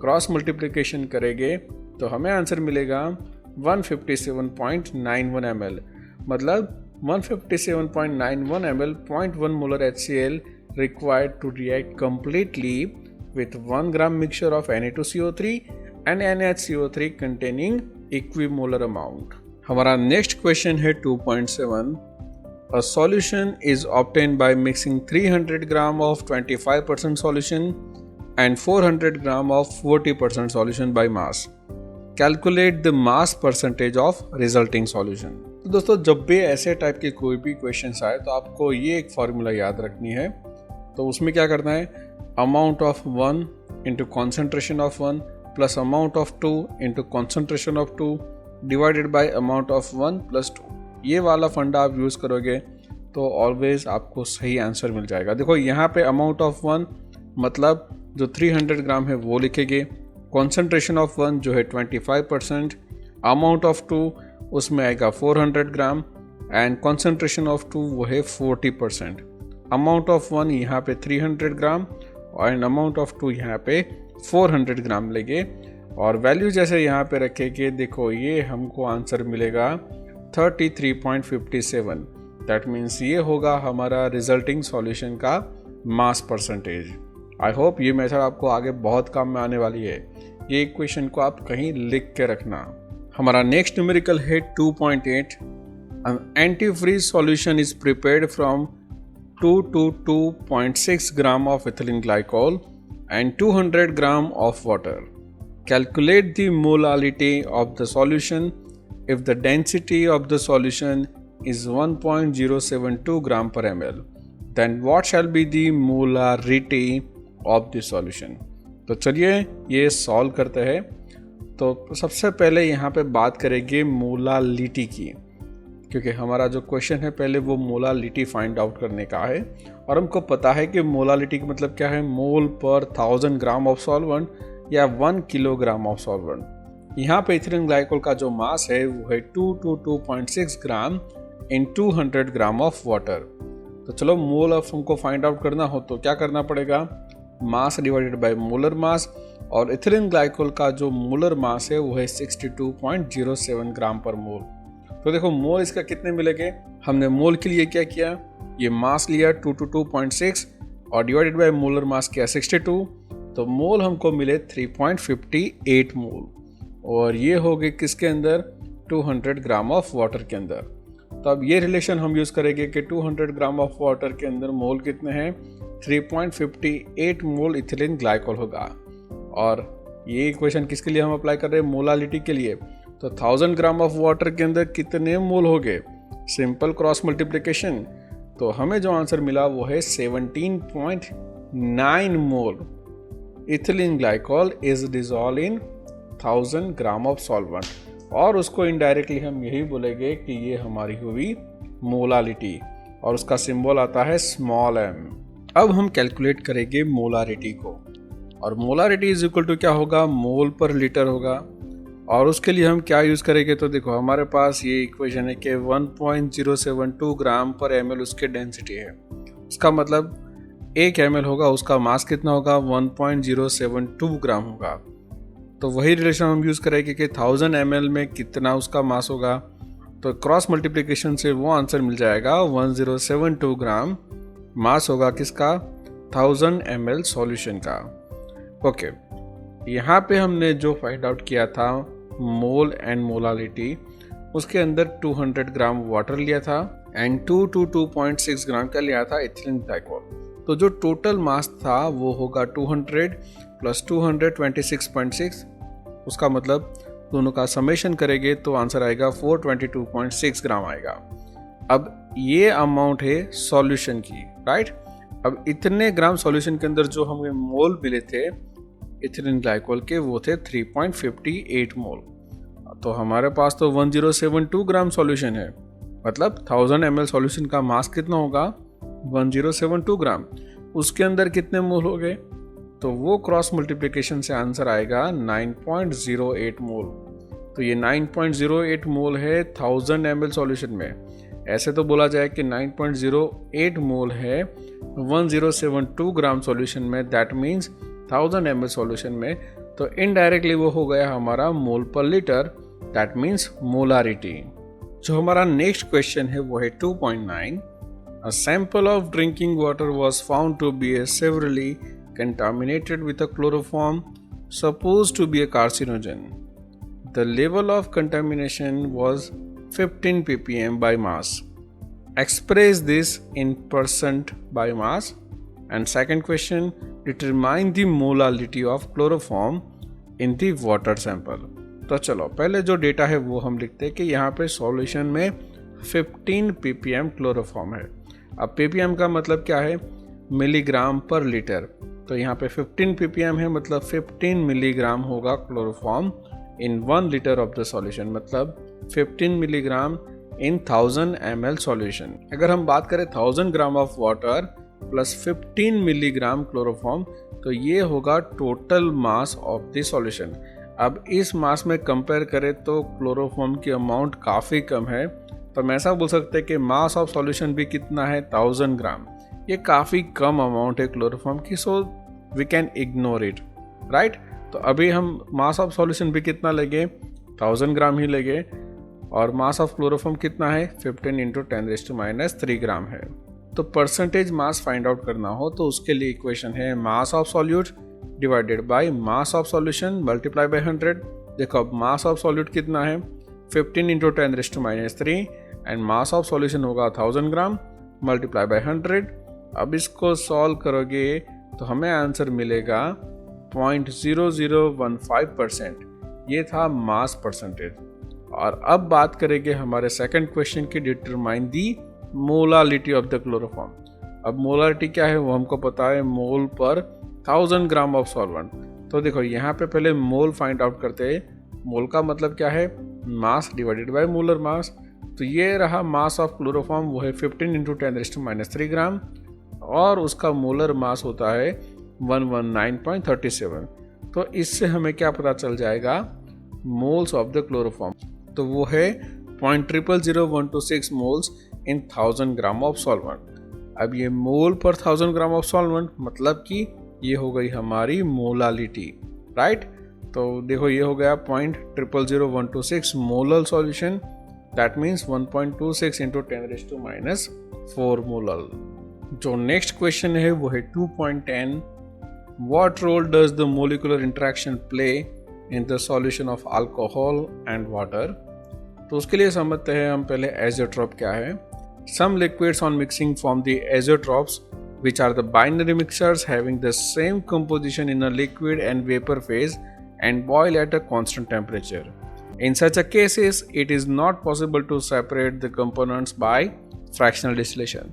[SPEAKER 1] क्रॉस मल्टीप्लिकेशन करेंगे तो हमें आंसर मिलेगा 157.91 ml, मतलब 157.91 ml 0.1 molar HCl required to react completely with 1 gram mixture of Na2CO3 and NaCO3 containing equimolar amount. हमारा नेक्स्ट क्वेश्चन है 2.7. A solution is obtained by mixing 300 gram of 25% solution and 400 gram of 40% solution by mass. Calculate the mass percentage of resulting solution. तो दोस्तों जब भी ऐसे type के कोई भी क्वेश्चंस आए तो आपको ये एक फॉर्मूला याद रखनी है. तो उसमें क्या करना है, amount of 1 into concentration of 1 plus amount of 2 into concentration of 2 divided by amount of 1 plus 2. ये वाला फंडा आप यूज़ करोगे तो ऑलवेज आपको सही आंसर मिल जाएगा. देखो यहाँ पे अमाउंट ऑफ 1 मतलब जो 300 ग्राम है वो लिखेंगे, कॉन्सेंट्रेशन ऑफ 1 जो है 25%, अमाउंट ऑफ 2 उसमें आएगा 400 ग्राम एंड कॉन्सेंट्रेशन ऑफ 2 वो है 40%. अमाउंट ऑफ 1 यहाँ पे 300 ग्राम और अमाउंट ऑफ 2 यहाँ पे 400 ग्राम लेंगे और वैल्यू जैसे यहाँ पे रखेंगे. देखो ये हमको आंसर मिलेगा 33.57. दैट मीन्स ये होगा हमारा रिजल्टिंग सॉल्यूशन का मास परसेंटेज. आई होप ये मेथड आपको आगे बहुत काम में आने वाली है. ये इक्वेशन को आप कहीं लिख के रखना. हमारा नेक्स्ट न्यूमेरिकल है 2.8. An antifreeze solution is prepared from 2 to 2.6 gram of ethylene glycol and 200 gram of water. Calculate the molality of the solution if the density of the solution is 1.072 gram per ml. Then what shall be the molarity of the solution? तो चलिए ये solve करते हैं. तो सबसे पहले यहाँ पे बात करेंगे मोलालिटी की, क्योंकि हमारा जो क्वेश्चन है पहले वो मोलालिटी फाइंड आउट करने का है और हमको पता है कि मोलालिटी का मतलब क्या है, मोल पर 1000 ग्राम ऑफ सॉल्वेंट या 1 किलोग्राम ऑफ सॉल्वेंट. यहाँ पे इथिलीन ग्लाइकोल का जो मास है वो है 2 to 2.6 gram in 200 gram of water. तो चलो मोल ऑफ हमको फाइंड आउट करना हो तो क्या करना पड़ेगा, मास डिवाइडेड बाय मोलर मास. और इथिलीन ग्लाइकोल का जो मोलर मास है वो है 62.07 ग्राम पर मोल. तो देखो मोल इसका कितने मिलेंगे, हमने मोल के लिए क्या किया, ये मास लिया 2 to 2.6 और डिवाइडेड बाय मोलर मास किया 62. तो मोल हमको मिले 3.58 मोल और ये हो गए किसके अंदर, 200 ग्राम ऑफ वाटर के अंदर. तो अब ये रिलेशन हम यूज़ करेंगे कि 200 ग्राम ऑफ वाटर के अंदर मोल कितने हैं, 3.58 मोल इथिलीन ग्लाइकोल होगा. और ये इक्वेशन किसके लिए हम अप्लाई कर रहे हैं, मोलालिटी के लिए. तो 1000 ग्राम ऑफ वाटर के अंदर कितने मोल हो गए, सिंपल क्रॉस मल्टीप्लिकेशन. तो हमें जो आंसर मिला वो है 17.9 mole ethylene glycol is dissolve in 1000 gram of solvent. और उसको इनडायरेक्टली हम यही बोलेंगे कि ये हमारी हुई मोलालिटी और उसका सिंबल आता है स्मॉल m. अब हम कैलकुलेट करेंगे मोलारिटी को और मोलारिटी इज इक्वल टू क्या होगा, मोल पर लीटर होगा. और उसके लिए हम क्या यूज़ करेंगे, तो देखो हमारे पास ये इक्वेशन है कि 1.072 ग्राम पर ml उसके डेंसिटी है. उसका मतलब 1 ml होगा, उसका मास कितना होगा, 1.072 ग्राम होगा. तो वही रिलेशन हम यूज़ करेंगे कि 1000 ml में कितना उसका मास होगा. तो क्रॉस मल्टीप्लिकेशन से वो आंसर मिल जाएगा 1072 ग्राम मास होगा किसका, 1000 ml सॉल्यूशन का. ओके, यहाँ पे हमने जो फाइंड आउट किया था मोल एंड मोलालिटी, उसके अंदर 200 ग्राम वाटर लिया था एंड 2 to 2.6 ग्राम का लिया था इथिलीन ग्लाइकोल. तो जो टोटल मास था वो होगा 200 प्लस 200 26.6. उसका मतलब दोनों का समेशन करेंगे तो आंसर आएगा 422.6 ग्राम आएगा. अब ये अमाउंट है सॉल्यूशन की, राइट. अब इतने ग्राम सॉल्यूशन के अंदर जो हमें मोल मिले थे इथिलीन ग्लाइकोल के वो थे 3.58 मोल. तो हमारे पास तो 1072 ग्राम सॉल्यूशन है, मतलब 1000 ml सॉल्यूशन का मास कितना होगा, 1072 ग्राम. उसके अंदर कितने मोल हो गए, तो वो क्रॉस मल्टीप्लिकेशन से आंसर आएगा 9.08 मोल. तो ये 9.08 मोल है 1000 ml सॉल्यूशन में. ऐसे तो बोला जाए कि 9.08 मोल है 1072 ग्राम सॉल्यूशन में, दैट मीन्स 1000 ml सॉल्यूशन में. तो इनडायरेक्टली वो हो गया हमारा मोल पर लीटर, दैट मीन्स मोलारिटी. जो हमारा नेक्स्ट क्वेश्चन है वो है 2.9. A sample of drinking water was found to be severely contaminated with a chloroform supposed to be a carcinogen. The level of contamination was 15 ppm by mass. Express this in percent by mass. And second question, determine the molality of chloroform in the water sample. तो चलो पहले जो data है वो हम लिखते हैं कि यहाँ पे सॉल्यूशन में 15 ppm क्लोरोफॉर्म है। अब ppm का मतलब क्या है, मिलीग्राम पर लीटर। तो यहाँ पे 15 ppm है, मतलब 15 मिलीग्राम होगा chloroform in 1 litre of the solution, मतलब 15 मिलीग्राम इन 1000 ml सॉल्यूशन। अगर हम बात करें 1000 gram of water plus 15 milligram chloroform, तो ये होगा total mass of the solution. अब इस मास में कंपेयर करें तो क्लोरोफॉर्म की अमाउंट काफ़ी कम है, तो हम ऐसा बोल सकते हैं कि मास ऑफ सॉल्यूशन भी कितना है, 1000 ग्राम। ये काफ़ी कम अमाउंट है क्लोरोफॉर्म की, so we can ignore it, right. तो अभी हम मास ऑफ सॉल्यूशन भी कितना लगे, 1000 ग्राम ही लगे, और मास ऑफ क्लोरोफॉर्म कितना है, 15 × 10⁻³ ग्राम है। तो परसेंटेज मास फाइंड आउट करना हो तो उसके लिए इक्वेशन है मास of solute divided by mass of solution multiply by 100। देखो अब मास ऑफ सॉल्यूट कितना है, 15 × 10⁻³ एंड मास ऑफ सॉल्यूशन होगा 1000 ग्राम मल्टीप्लाई बाय 100। अब इसको सॉल्व करोगे तो हमें आंसर मिलेगा 0.0015%। ये था मास परसेंटेज। और अब बात करेंगे हमारे सेकंड क्वेश्चन की, determine the molality of the chloroform. अब मोलालिटी क्या है वो हमको पता है, मोल पर 1000 ग्राम ऑफ सॉल्वेंट। तो देखो यहाँ पे पहले मोल फाइंड आउट करते हैं। मोल का मतलब क्या है, मास डिवाइडेड बाय मोलर मास। तो ये रहा मास ऑफ क्लोरोफॉर्म, वो है 15 × 10⁻³ ग्राम, और उसका मोलर मास होता है 119.37। तो इससे हमें क्या पता चल जाएगा, मोल्स ऑफ द क्लोरोफॉर्म, तो वो है 0.000126 moles in 1000 gram of solvent. अब ये मोल पर 1000 ग्राम ऑफ सॉल्वेंट मतलब कि ये हो गई हमारी मोलालिटी, राइट। तो देखो ये हो गया 0.000126 molal solution, that means 1.26 × 10⁻⁴ molal. जो नेक्स्ट क्वेश्चन है वो है 2.10, what role does the molecular interaction play in the solution of alcohol and water. तो उसके लिए समझते हैं हम पहले एज़ोट्रॉप क्या है। Some liquids on mixing form the azeotropes which are the binary mixtures having the same composition in a liquid and vapor phase and boil at a constant temperature. In such a cases, it is not possible to separate the components by fractional distillation.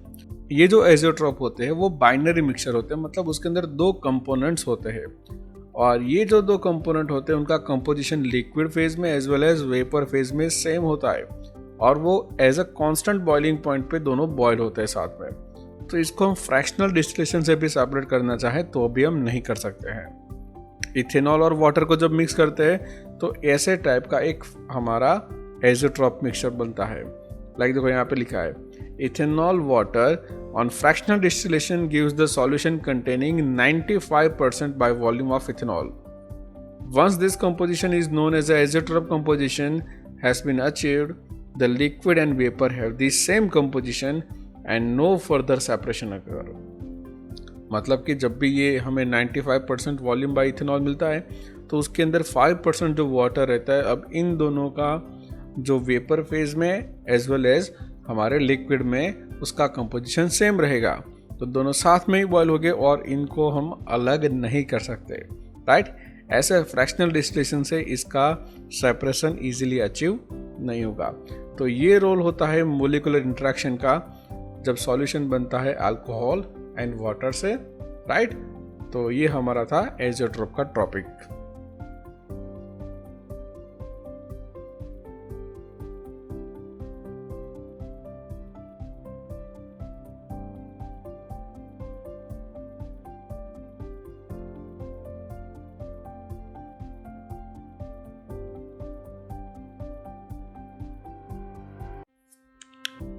[SPEAKER 1] ये जो एज़ोट्रॉप होते हैं वो binary mixture होते हैं, मतलब उसके अंदर 2 कंपोनेंट्स होते हैं, और ये जो 2 कंपोनेंट होते हैं उनका कंपोजिशन लिक्विड फेज में as well as vapour phase में सेम होता है, और वो as a constant boiling point पे दोनों बॉयल होते हैं साथ में। तो इसको हम फ्रैक्शनल डिस्टिलेशन से भी सेपरेट करना चाहें तो भी हम नहीं कर सकते हैं। इथेनॉल और वाटर को जब मिक्स करते हैं तो ऐसे टाइप का एक हमारा एज़ोट्रॉप मिक्सचर बनता है। लाइक देखो यहाँ पे लिखा है, ethanol water on fractional distillation gives the solution containing 95% by volume of ethanol. Once this composition is known as a azeotrope composition has been achieved, the liquid and vapor have the same composition and no further separation occur. मतलब कि जब भी ये हमें 95% volume by ethanol मिलता है तो उसके अंदर 5% जो वाटर रहता है, अब इन दोनों का जो वेपर फेज में एज वेल एज हमारे लिक्विड में उसका कंपोजिशन सेम रहेगा, तो दोनों साथ में ही बॉयल हो गए और इनको हम अलग नहीं कर सकते, राइट। ऐसे फ्रैक्शनल डिस्टिलेशन से इसका सेपरेशन इजीली अचीव नहीं होगा। तो ये रोल होता है मोलिकुलर इंटरेक्शन का जब सॉल्यूशन बनता है अल्कोहल एंड वाटर से, राइट। तो ये हमारा था एज़ोट्रोप का टॉपिक।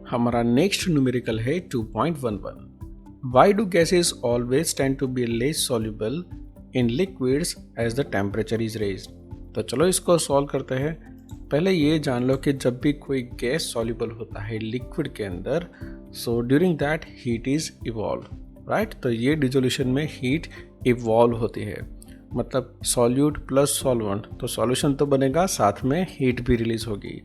[SPEAKER 1] हमारा नेक्स्ट न्यूमेरिकल है 2.11। Why do gases always tend to be less soluble in liquids as the temperature is raised? तो चलो इसको सॉल्व करते हैं। पहले ये जान लो कि जब भी कोई गैस सॉल्युबल होता है लिक्विड के अंदर, so during that heat is evolve, right. तो ये डिसोल्यूशन में हीट इवॉल्व होती है, मतलब सॉल्यूट प्लस सॉल्वेंट, तो सॉल्यूशन तो बनेगा, साथ में हीट भी रिलीज होगी।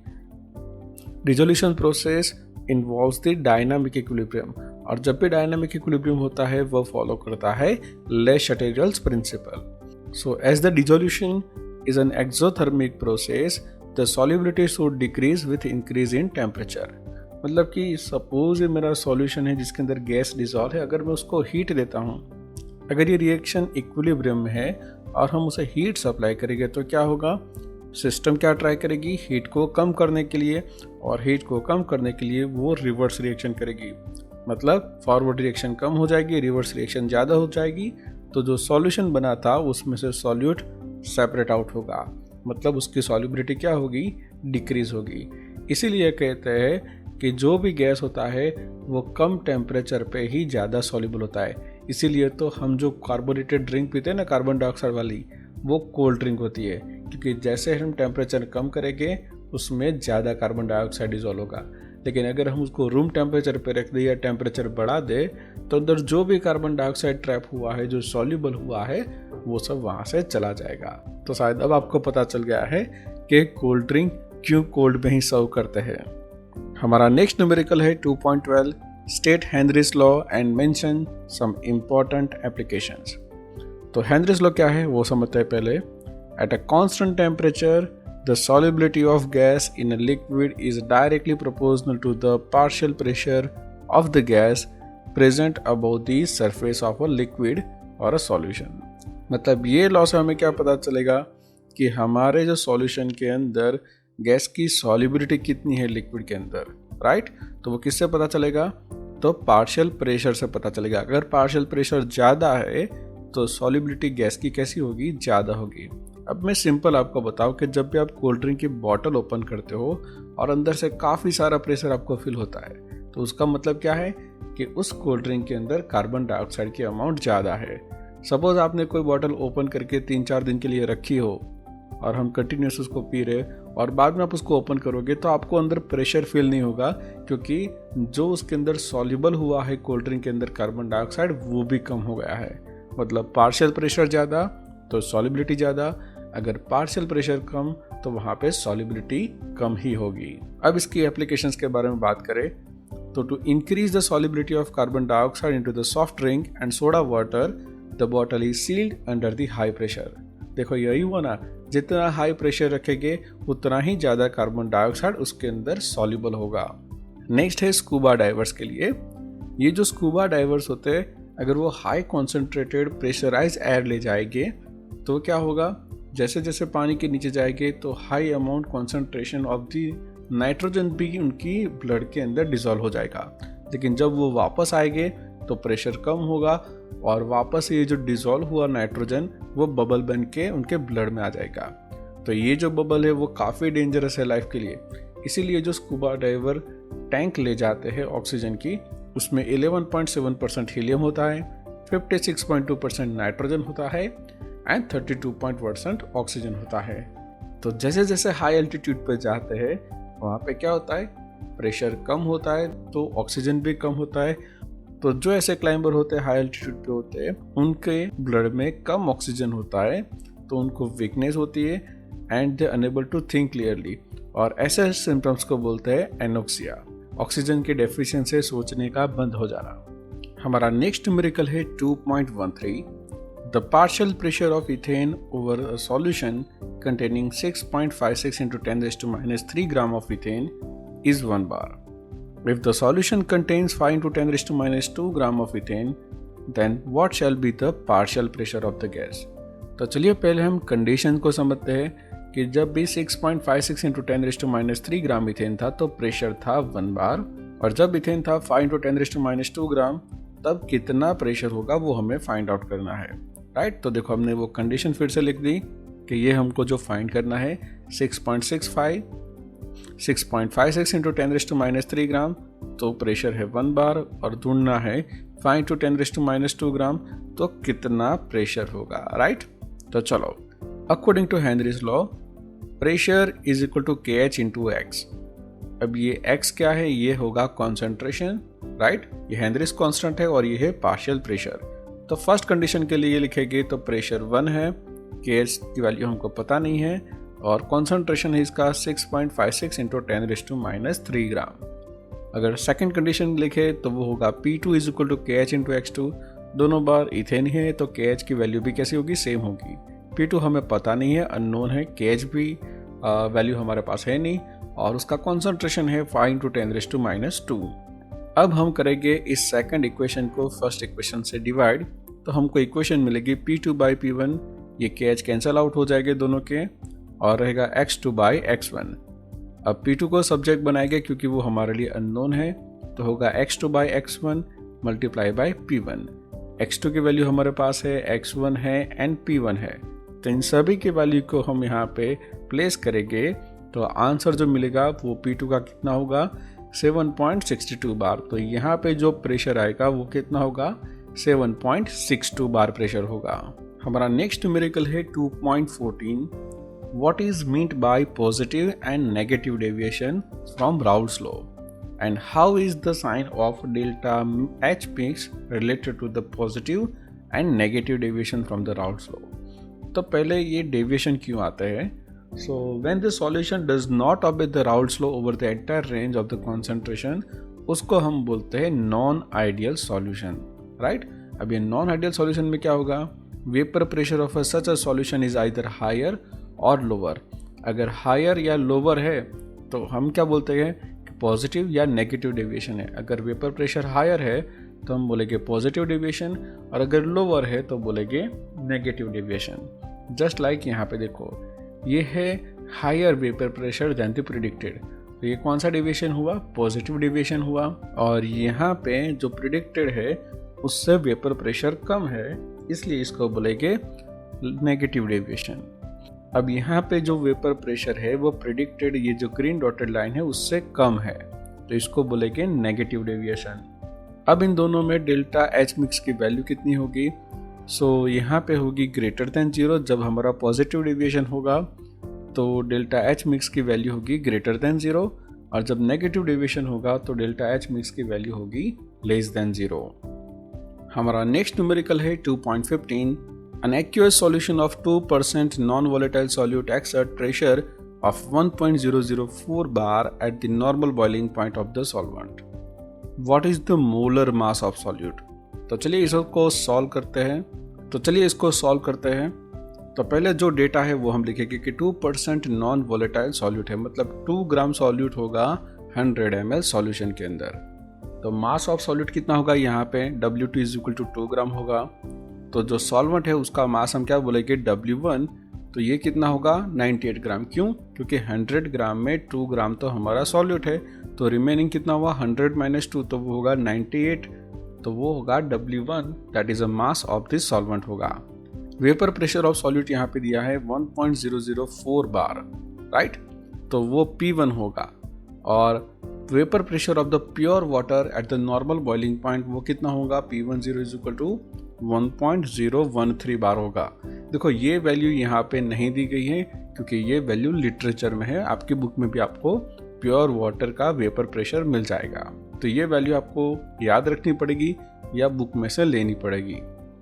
[SPEAKER 1] Dissolution process involves the dynamic equilibrium, और जब भी डायनामिक इक्विलिब्रियम होता है वह फॉलो करता है Le Chatelier's principle. So as the dissolution is an exothermic process, the solubility should decrease with increase in temperature. मतलब कि सपोज ये मेरा सॉल्यूशन है जिसके अंदर गैस डिसॉल्व है, अगर मैं उसको हीट देता हूँ, अगर ये रिएक्शन इक्विलिब्रियम में है और हम उसे हीट सप्लाई करेंगे तो क्या होगा, सिस्टम क्या ट्राई करेगी, हीट को कम करने के लिए, और हीट को कम करने के लिए वो रिवर्स रिएक्शन करेगी, मतलब फॉरवर्ड रिएक्शन कम हो जाएगी, रिवर्स रिएक्शन ज़्यादा हो जाएगी, तो जो सॉल्यूशन बना था उसमें से सॉल्यूट सेपरेट आउट होगा, मतलब उसकी सॉल्युबिलिटी क्या होगी, डिक्रीज होगी। इसीलिए कहते हैं कि जो भी गैस होता है वो कम टेम्परेचर पे ही ज़्यादा सॉल्युबल होता है। इसीलिए तो हम जो कार्बोनेटेड ड्रिंक पीते हैं ना, कार्बन डाइऑक्साइड वाली, वो कोल्ड ड्रिंक होती है, क्योंकि जैसे हम टेम्परेचर कम करेंगे उसमें ज़्यादा कार्बन डाइऑक्साइड डिजोल्व होगा। लेकिन अगर हम उसको रूम टेम्परेचर पे रख दें या टेम्परेचर बढ़ा दे तो अंदर जो भी कार्बन डाइऑक्साइड ट्रैप हुआ है, जो सॉल्युबल हुआ है, वो सब वहाँ से चला जाएगा। तो शायद अब आपको पता चल गया है कि कोल्ड ड्रिंक क्यों कोल्ड में ही सर्व करते हैं। हमारा नेक्स्ट न्यूमेरिकल है 2.12, state Henry's law and mention some important applications. तो हेनरीज लॉ क्या है वो समझते हैं पहले। At a constant temperature the solubility of gas in a liquid is directly proportional to the partial pressure of the gas present above the surface of a liquid or a solution। मतलब ये law से हमें क्या पता चलेगा कि हमारे जो सॉल्यूशन के अंदर गैस की सॉल्युबिलिटी कितनी है लिक्विड के अंदर, राइट। तो वो किससे पता चलेगा, तो पार्शियल प्रेशर से पता चलेगा। अगर पार्शियल प्रेशर ज़्यादा है तो सॉल्युबिलिटी गैस की कैसी होगी, ज़्यादा होगी। अब मैं सिंपल आपको बताऊं कि जब भी आप कोल्ड ड्रिंक की बॉटल ओपन करते हो और अंदर से काफ़ी सारा प्रेशर आपको फील होता है, तो उसका मतलब क्या है कि उस कोल्ड ड्रिंक के अंदर कार्बन डाइऑक्साइड की अमाउंट ज़्यादा है। सपोज आपने कोई बॉटल ओपन करके 3-4 दिन के लिए रखी हो और हम कंटिन्यूस उसको पी रहे, और बाद में आप उसको ओपन करोगे तो आपको अंदर प्रेशर फील नहीं होगा, क्योंकि जो उसके अंदर सॉल्युबल हुआ है कोल्ड ड्रिंक के अंदर कार्बन डाइऑक्साइड, वो भी कम हो गया है। मतलब पार्शियल प्रेशर ज़्यादा तो सॉल्युबिलिटी ज़्यादा, अगर पार्शियल प्रेशर कम तो वहाँ पे सॉल्युबिलिटी कम ही होगी। अब इसकी एप्लीकेशंस के बारे में बात करें तो to increase the solubility of carbon dioxide into the soft drink and soda water, the bottle is sealed under the high pressure. देखो यही हुआ ना, जितना हाई प्रेशर रखेंगे उतना ही ज़्यादा कार्बन डाइऑक्साइड उसके अंदर सॉल्युबल होगा। नेक्स्ट है स्कूबा डाइवर्स के लिए। ये जो स्कूबा डाइवर्स होते हैं, अगर वो हाई कॉन्सेंट्रेटेड प्रेशराइज एयर ले जाएंगे तो क्या होगा, जैसे जैसे पानी के नीचे जाएंगे तो high amount concentration of the nitrogen भी उनकी ब्लड के अंदर डिसॉल्व हो जाएगा। लेकिन जब वो वापस आएंगे तो प्रेशर कम होगा और वापस ये जो डिसॉल्व हुआ नाइट्रोजन वो बबल बन के उनके ब्लड में आ जाएगा। तो ये जो बबल है वो काफ़ी डेंजरस है लाइफ के लिए। इसीलिए जो स्कूबा डाइवर टैंक ले जाते हैं ऑक्सीजन की, उसमें 11.7% हीलियम होता है, 56.2% नाइट्रोजन होता है एंड 32% ऑक्सीजन होता है। तो जैसे जैसे हाई एल्टीट्यूड पर जाते हैं वहाँ पे क्या होता है, प्रेशर कम होता है तो ऑक्सीजन भी कम होता है। तो जो ऐसे क्लाइंबर होते हैं हाई एल्टीट्यूड पे होते हैं, उनके ब्लड में कम ऑक्सीजन होता है तो उनको वीकनेस होती है and they unable to think clearly, और ऐसे सिम्टम्स को बोलते हैं एनोक्सिया, ऑक्सीजन के डेफिशिएंसी से सोचने का बंद हो जाना। हमारा नेक्स्ट न्यूमेरिकल है 2.13, The partial pressure of ethane over a solution containing 6.56 into 10 raised to minus 3 gram of ethane is 1 bar. If the solution contains 5 into 10 raised to minus 2 gram of ethane, then what shall be the partial pressure of the gas? तो चलिए पहले हम condition को समझते हैं कि जब भी 6.56 into 10 raised to minus 3 gram ethane था तो प्रेशर था 1 बार, और जब इथेन था 5 into 10 raised to minus 2 ग्राम, तब कितना प्रेशर होगा वो हमें फाइंड आउट करना है, राइट। तो देखो हमने वो कंडीशन फिर से लिख दी कि ये हमको जो फाइंड करना है 6.56 into 10 raise to minus 3 gram, तो प्रेशर है 1 बार, और ढूंढना है 5 into 10 raise to minus 2 gram, तो कितना प्रेशर होगा, राइट। तो चलो, according to Henry's law pressure is equal to KH into X. अब ये x क्या है, ये होगा कॉन्सेंट्रेशन, राइट। ये हेनरीज कांस्टेंट है और ये है पार्शियल प्रेशर। तो फर्स्ट कंडीशन के लिए लिखेंगे तो प्रेशर 1 है, KH की वैल्यू हमको पता नहीं है और कॉन्सेंट्रेशन है इसका 6.56 इंटू 10⁻³ ग्राम। अगर सेकंड कंडीशन लिखे तो वो होगा P2 is equal to KH into X2। दोनों बार इथेन है तो KH की वैल्यू भी कैसी होगी, सेम होगी। P2 हमें पता नहीं है, अननोन है, KH भी वैल्यू हमारे पास है नहीं और उसका कॉन्सेंट्रेशन है 5 इंटू 10⁻²। अब हम करेंगे इस सेकंड इक्वेशन को फर्स्ट इक्वेशन से डिवाइड, तो हमको इक्वेशन मिलेगी P2 बाई P1, ये KH कैंसल आउट हो जाएंगे दोनों के और रहेगा X2 बाई X1। अब P2 को सब्जेक्ट बनाएंगे क्योंकि वो हमारे लिए अननोन है, तो होगा X2 by X1 multiply by P1। X2 की वैल्यू हमारे पास है, X1 है एंड P1 है, तो इन सभी की वैल्यू को हम यहाँ पे प्लेस करेंगे तो आंसर जो मिलेगा वो P2 का कितना होगा, 7.62 बार। तो यहाँ पे जो प्रेशर आएगा वो कितना होगा, 7.62 बार प्रेशर होगा। हमारा नेक्स्ट न्यूमेरिकल है 2.14। What is meant by positive and negative deviation from Raoult's law, and how is the sign of delta H mix related to the positive and negative deviation from the Raoult's law? तो पहले ये deviation क्यों आता है? So when the solution does not obey the Raoult's law over the entire range of the concentration, उसको हम बोलते हैं नॉन आइडियल सॉल्यूशन, राइट। अब ये नॉन आइडियल सॉल्यूशन में क्या होगा, vapour pressure of such a solution is either higher or lower. अगर हायर या लोअर है तो हम क्या बोलते हैं कि पॉजिटिव या नेगेटिव डेविएशन है। अगर वेपर प्रेशर हायर है तो हम बोलेंगे पॉजिटिव डेविएशन और अगर लोअर है तो बोलेंगे नेगेटिव डेविएशन। जस्ट लाइक यहाँ पे देखो, ये है higher vapour pressure than the predicted, तो ये कौन सा डेविएशन हुआ, पॉजिटिव डेविएशन हुआ। और यहाँ पे जो प्रिडिक्टेड है उससे वेपर प्रेशर कम है, इसलिए इसको बोलेंगे नेगेटिव डेविएशन। अब यहाँ पे जो वेपर प्रेशर है वो प्रिडिक्टेड, ये जो ग्रीन डॉटेड लाइन है उससे कम है, तो इसको बोलेंगे नेगेटिव डेविएशन। अब इन दोनों में डेल्टा एच मिक्स की वैल्यू कितनी होगी, सो यहाँ पे होगी ग्रेटर देन 0। जब हमारा पॉजिटिव डेविएशन होगा तो डेल्टा एच मिक्स की वैल्यू होगी ग्रेटर देन 0 और जब नेगेटिव डेविएशन होगा तो डेल्टा एच मिक्स की वैल्यू होगी लेस देन 0। हमारा नेक्स्ट न्यूमेरिकल है 2.15। An aqueous solution of 2% non-volatile solute acts at pressure of 1.004 bar at the normal boiling point of the solvent. What is the molar mass of solute? तो चलिए इसको solve करते हैं। तो पहले जो डेटा है वो हम लिखेंगे कि 2% नॉन वोलेटाइल सॉल्यूट है, मतलब 2 ग्राम सॉल्यूट होगा 100 ml सॉल्यूशन के अंदर। तो मास ऑफ सॉल्यूट कितना होगा, यहाँ पे W2 इज इक्वल टू 2 ग्राम होगा। तो जो सॉल्वेंट है उसका मास हम क्या बोलेंगे, W1, तो ये कितना होगा 98 ग्राम। क्यों, क्योंकि 100 ग्राम में 2 ग्राम तो हमारा सॉल्यूट है, तो रिमेनिंग कितना हुआ 100 - 2, तो वो होगा 98, तो वो होगा W1, that is a mass of this solvent होगा। वेपर प्रेशर ऑफ सॉल्यूट यहाँ पे दिया है 1.004 बार, राइट, तो वो P1 होगा। और vapour pressure of the pure water at the normal boiling point वो कितना होगा, P10 इज इक्वल टू 1.013 बार होगा। देखो ये वैल्यू यहाँ पे नहीं दी गई है क्योंकि ये वैल्यू लिटरेचर में है, आपकी बुक में भी आपको प्योर वाटर का वेपर प्रेशर मिल जाएगा, तो ये वैल्यू आपको याद रखनी पड़ेगी या बुक में से लेनी पड़ेगी,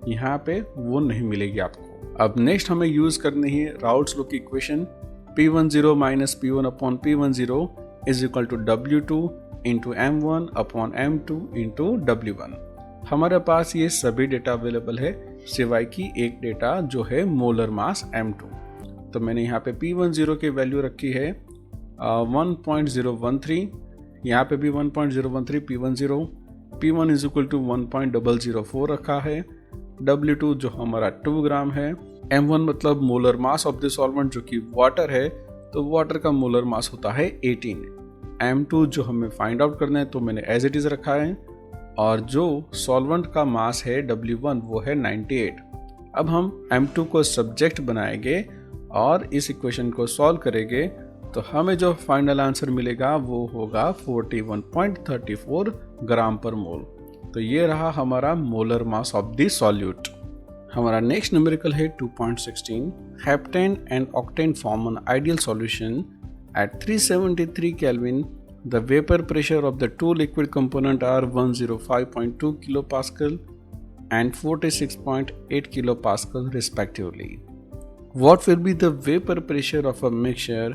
[SPEAKER 1] यहाँ पे वो नहीं मिलेगी आपको। अब नेक्स्ट हमें यूज करनी है राउल्ट्स लॉ की equation, P10 minus P1 upon P10 is equal to W2 into M1 upon M2 into W1। हमारे पास ये सभी डेटा अवेलेबल है सिवाय की एक डेटा जो है मोलर मास M2। तो मैंने यहाँ पे P10 की वैल्यू रखी है 1.013, यहाँ पे भी 1.013 P10, P1 is equal to 1.004 रखा है, W2 जो हमारा 2 ग्राम है, M1 मतलब molar mass of the solvent जो कि वाटर है, तो वाटर का मोलर मास होता है 18, M2 जो हमें फाइंड आउट करना है तो मैंने एज इट इज रखा है, और जो सॉल्वेंट का मास है W1 वो है 98। अब हम M2 को सब्जेक्ट बनाएंगे और इस इक्वेशन को सॉल्व करेंगे तो हमें जो फाइनल आंसर मिलेगा वो होगा 41.34 ग्राम पर मोल। तो ये रहा हमारा molar mass of the solute. हमारा नेक्स्ट न्यूमेरिकल है 2.16। Heptane and octane form an ideal solution at 373 kelvin. The vapor pressure of the two liquid component are 105.2 kilopascal. and 46.8 kilopascal respectively. What will be the vapor pressure of a mixture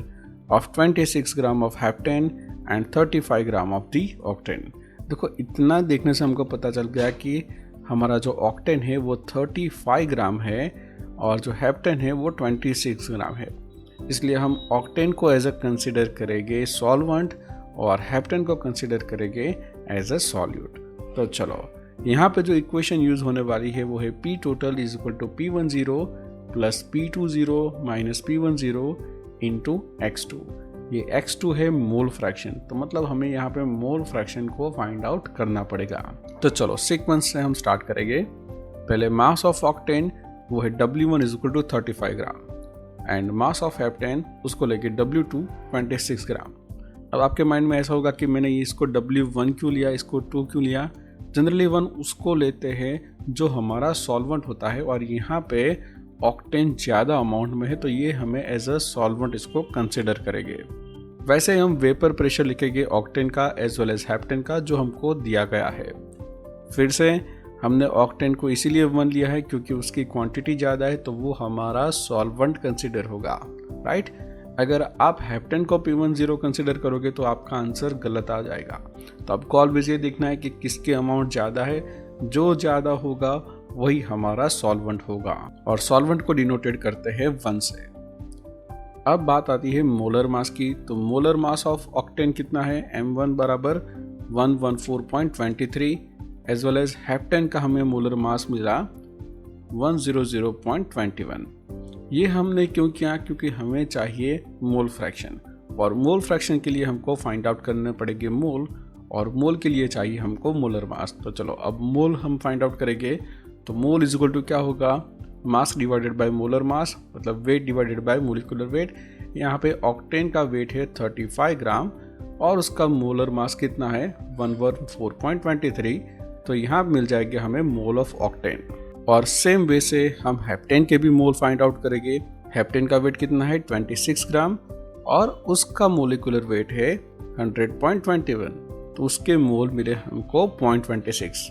[SPEAKER 1] of 26 gram of heptane and 35 gram of the octane? देखो इतना देखने से हमको पता चल गया कि हमारा जो ऑक्टेन है वो 35 ग्राम है और जो हेप्टेन है वो 26 ग्राम है। इसलिए हम ऑक्टेन को एज अ कंसिडर करेंगे सॉल्वेंट और हेप्टेन को कंसिडर करेंगे एज अ सॉल्यूट। तो चलो यहाँ पे जो इक्वेशन यूज होने वाली है वो है P total is equal to P10 plus P20 minus P10 into X2। ये X2 है मोल फ्रैक्शन, तो मतलब हमें यहाँ पे मोल फ्रैक्शन को फाइंड आउट करना पड़ेगा। तो चलो सीक्वेंस से हम स्टार्ट करेंगे। पहले मास ऑफ ऑक्टेन वो है W1 is equal to 35 gram and mass of heptane उसको लेके W2 26 ग्राम। अब आपके माइंड में ऐसा होगा कि मैंने इसको W1 क्यों लिया, इसको 2 क्यों लिया। जनरली 1 उसको लेते हैं जो हमारा सॉल्वेंट होता है और यहाँ पे ऑक्टेन ज़्यादा अमाउंट में है तो ये हमें एज अ सॉल्वेंट इसको कंसिडर करेंगे। वैसे हम वेपर प्रेशर लिखेंगे ऑक्टेन का एज वेल एज हेप्टेन का जो हमको दिया गया है। फिर से हमने ऑक्टेन को इसीलिए 1 लिया है क्योंकि उसकी क्वांटिटी ज़्यादा है तो वो हमारा सॉल्वेंट कंसिडर होगा, राइट। अगर आप हेप्टेन को P10 कंसिडर करोगे तो आपका आंसर गलत आ जाएगा। तो आपको ऑलवेज ये देखना है कि किसके अमाउंट ज़्यादा है, जो ज़्यादा होगा वही हमारा सॉल्वेंट होगा और सॉल्वेंट को डिनोटेड करते हैं 1 से। अब बात आती है मोलर मास की। तो मोलर मास ऑफ ऑक्टेन कितना है, M1 बराबर 114.23 एज वेल एज हेप्टेन का हमें मोलर मास मिला 100.21। ये हमने क्यों किया, क्योंकि हमें चाहिए मोल फ्रैक्शन और मोल फ्रैक्शन के लिए हमको फाइंड आउट करने पड़ेंगे मोल और मोल के लिए चाहिए हमको मोलर मास। तो चलो अब मोल हम फाइंड आउट करेंगे। तो मोल इज इक्वल टू क्या होगा, mass divided by molar mass, मतलब weight divided by molecular weight. यहाँ पे ऑक्टेन का वेट है 35 ग्राम और उसका मोलर मास कितना है 114.23। तो यहाँ मिल जाएगा हमें मोल ऑफ ऑक्टेन। और सेम वे से हम हेप्टेन के भी मोल फाइंड आउट करेंगे। हेप्टेन का वेट कितना है 26 ग्राम और उसका मोलिकुलर वेट है 100.21, तो उसके मोल मिले हमको 0.26।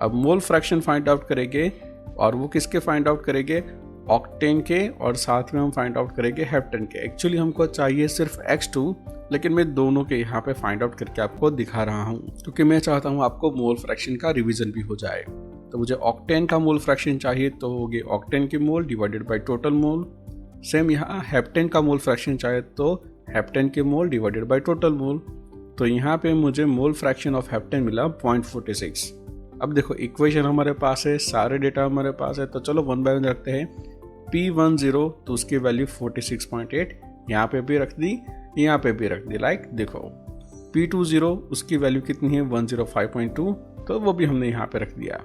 [SPEAKER 1] अब मोल फ्रैक्शन फाइंड आउट करेंगे और वो किसके फाइंड आउट करेंगे, ऑक्टेन के, और साथ में हम फाइंड आउट करेंगे हेप्टेन के। एक्चुअली हमको चाहिए सिर्फ X2, लेकिन मैं दोनों के यहाँ पे फाइंड आउट करके आपको दिखा रहा हूँ क्योंकि मैं चाहता हूँ आपको मोल फ्रैक्शन का रिवीजन भी हो जाए। तो मुझे ऑक्टेन का मोल फ्रैक्शन चाहिए तो होगी ऑक्टेन के मोल divided by total mole. Same यहाँ हेप्टेन का मोल फ्रैक्शन चाहिए तो हेप्टेन के मोल डिवाइडेड बाय टोटल मोल। तो यहाँ पे मुझे मोल फ्रैक्शन ऑफ हेप्टेन मिला 0.46। अब देखो इक्वेशन हमारे पास है, सारे डेटा हमारे पास है, तो चलो 1 बाय 1 रखते हैं। P10 तो उसकी वैल्यू 46.8 यहाँ पे भी रख दी, यहाँ पे भी रख दी। लाइक देखो P20 उसकी वैल्यू कितनी है 105.2, तो वो भी हमने यहाँ पे रख दिया।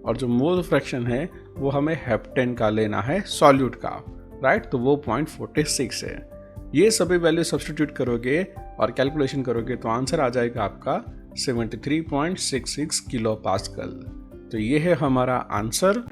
[SPEAKER 1] और जो मोल फ्रैक्शन है वो हमें हेप्टेन का लेना है सॉल्यूट का, राइट, तो वो 0.46 है। ये सभी वैल्यू सब्स्टिट्यूट करोगे और कैलकुलेशन करोगे तो आंसर आ जाएगा आपका 73.66 किलो पास्कल। तो ये है हमारा आंसर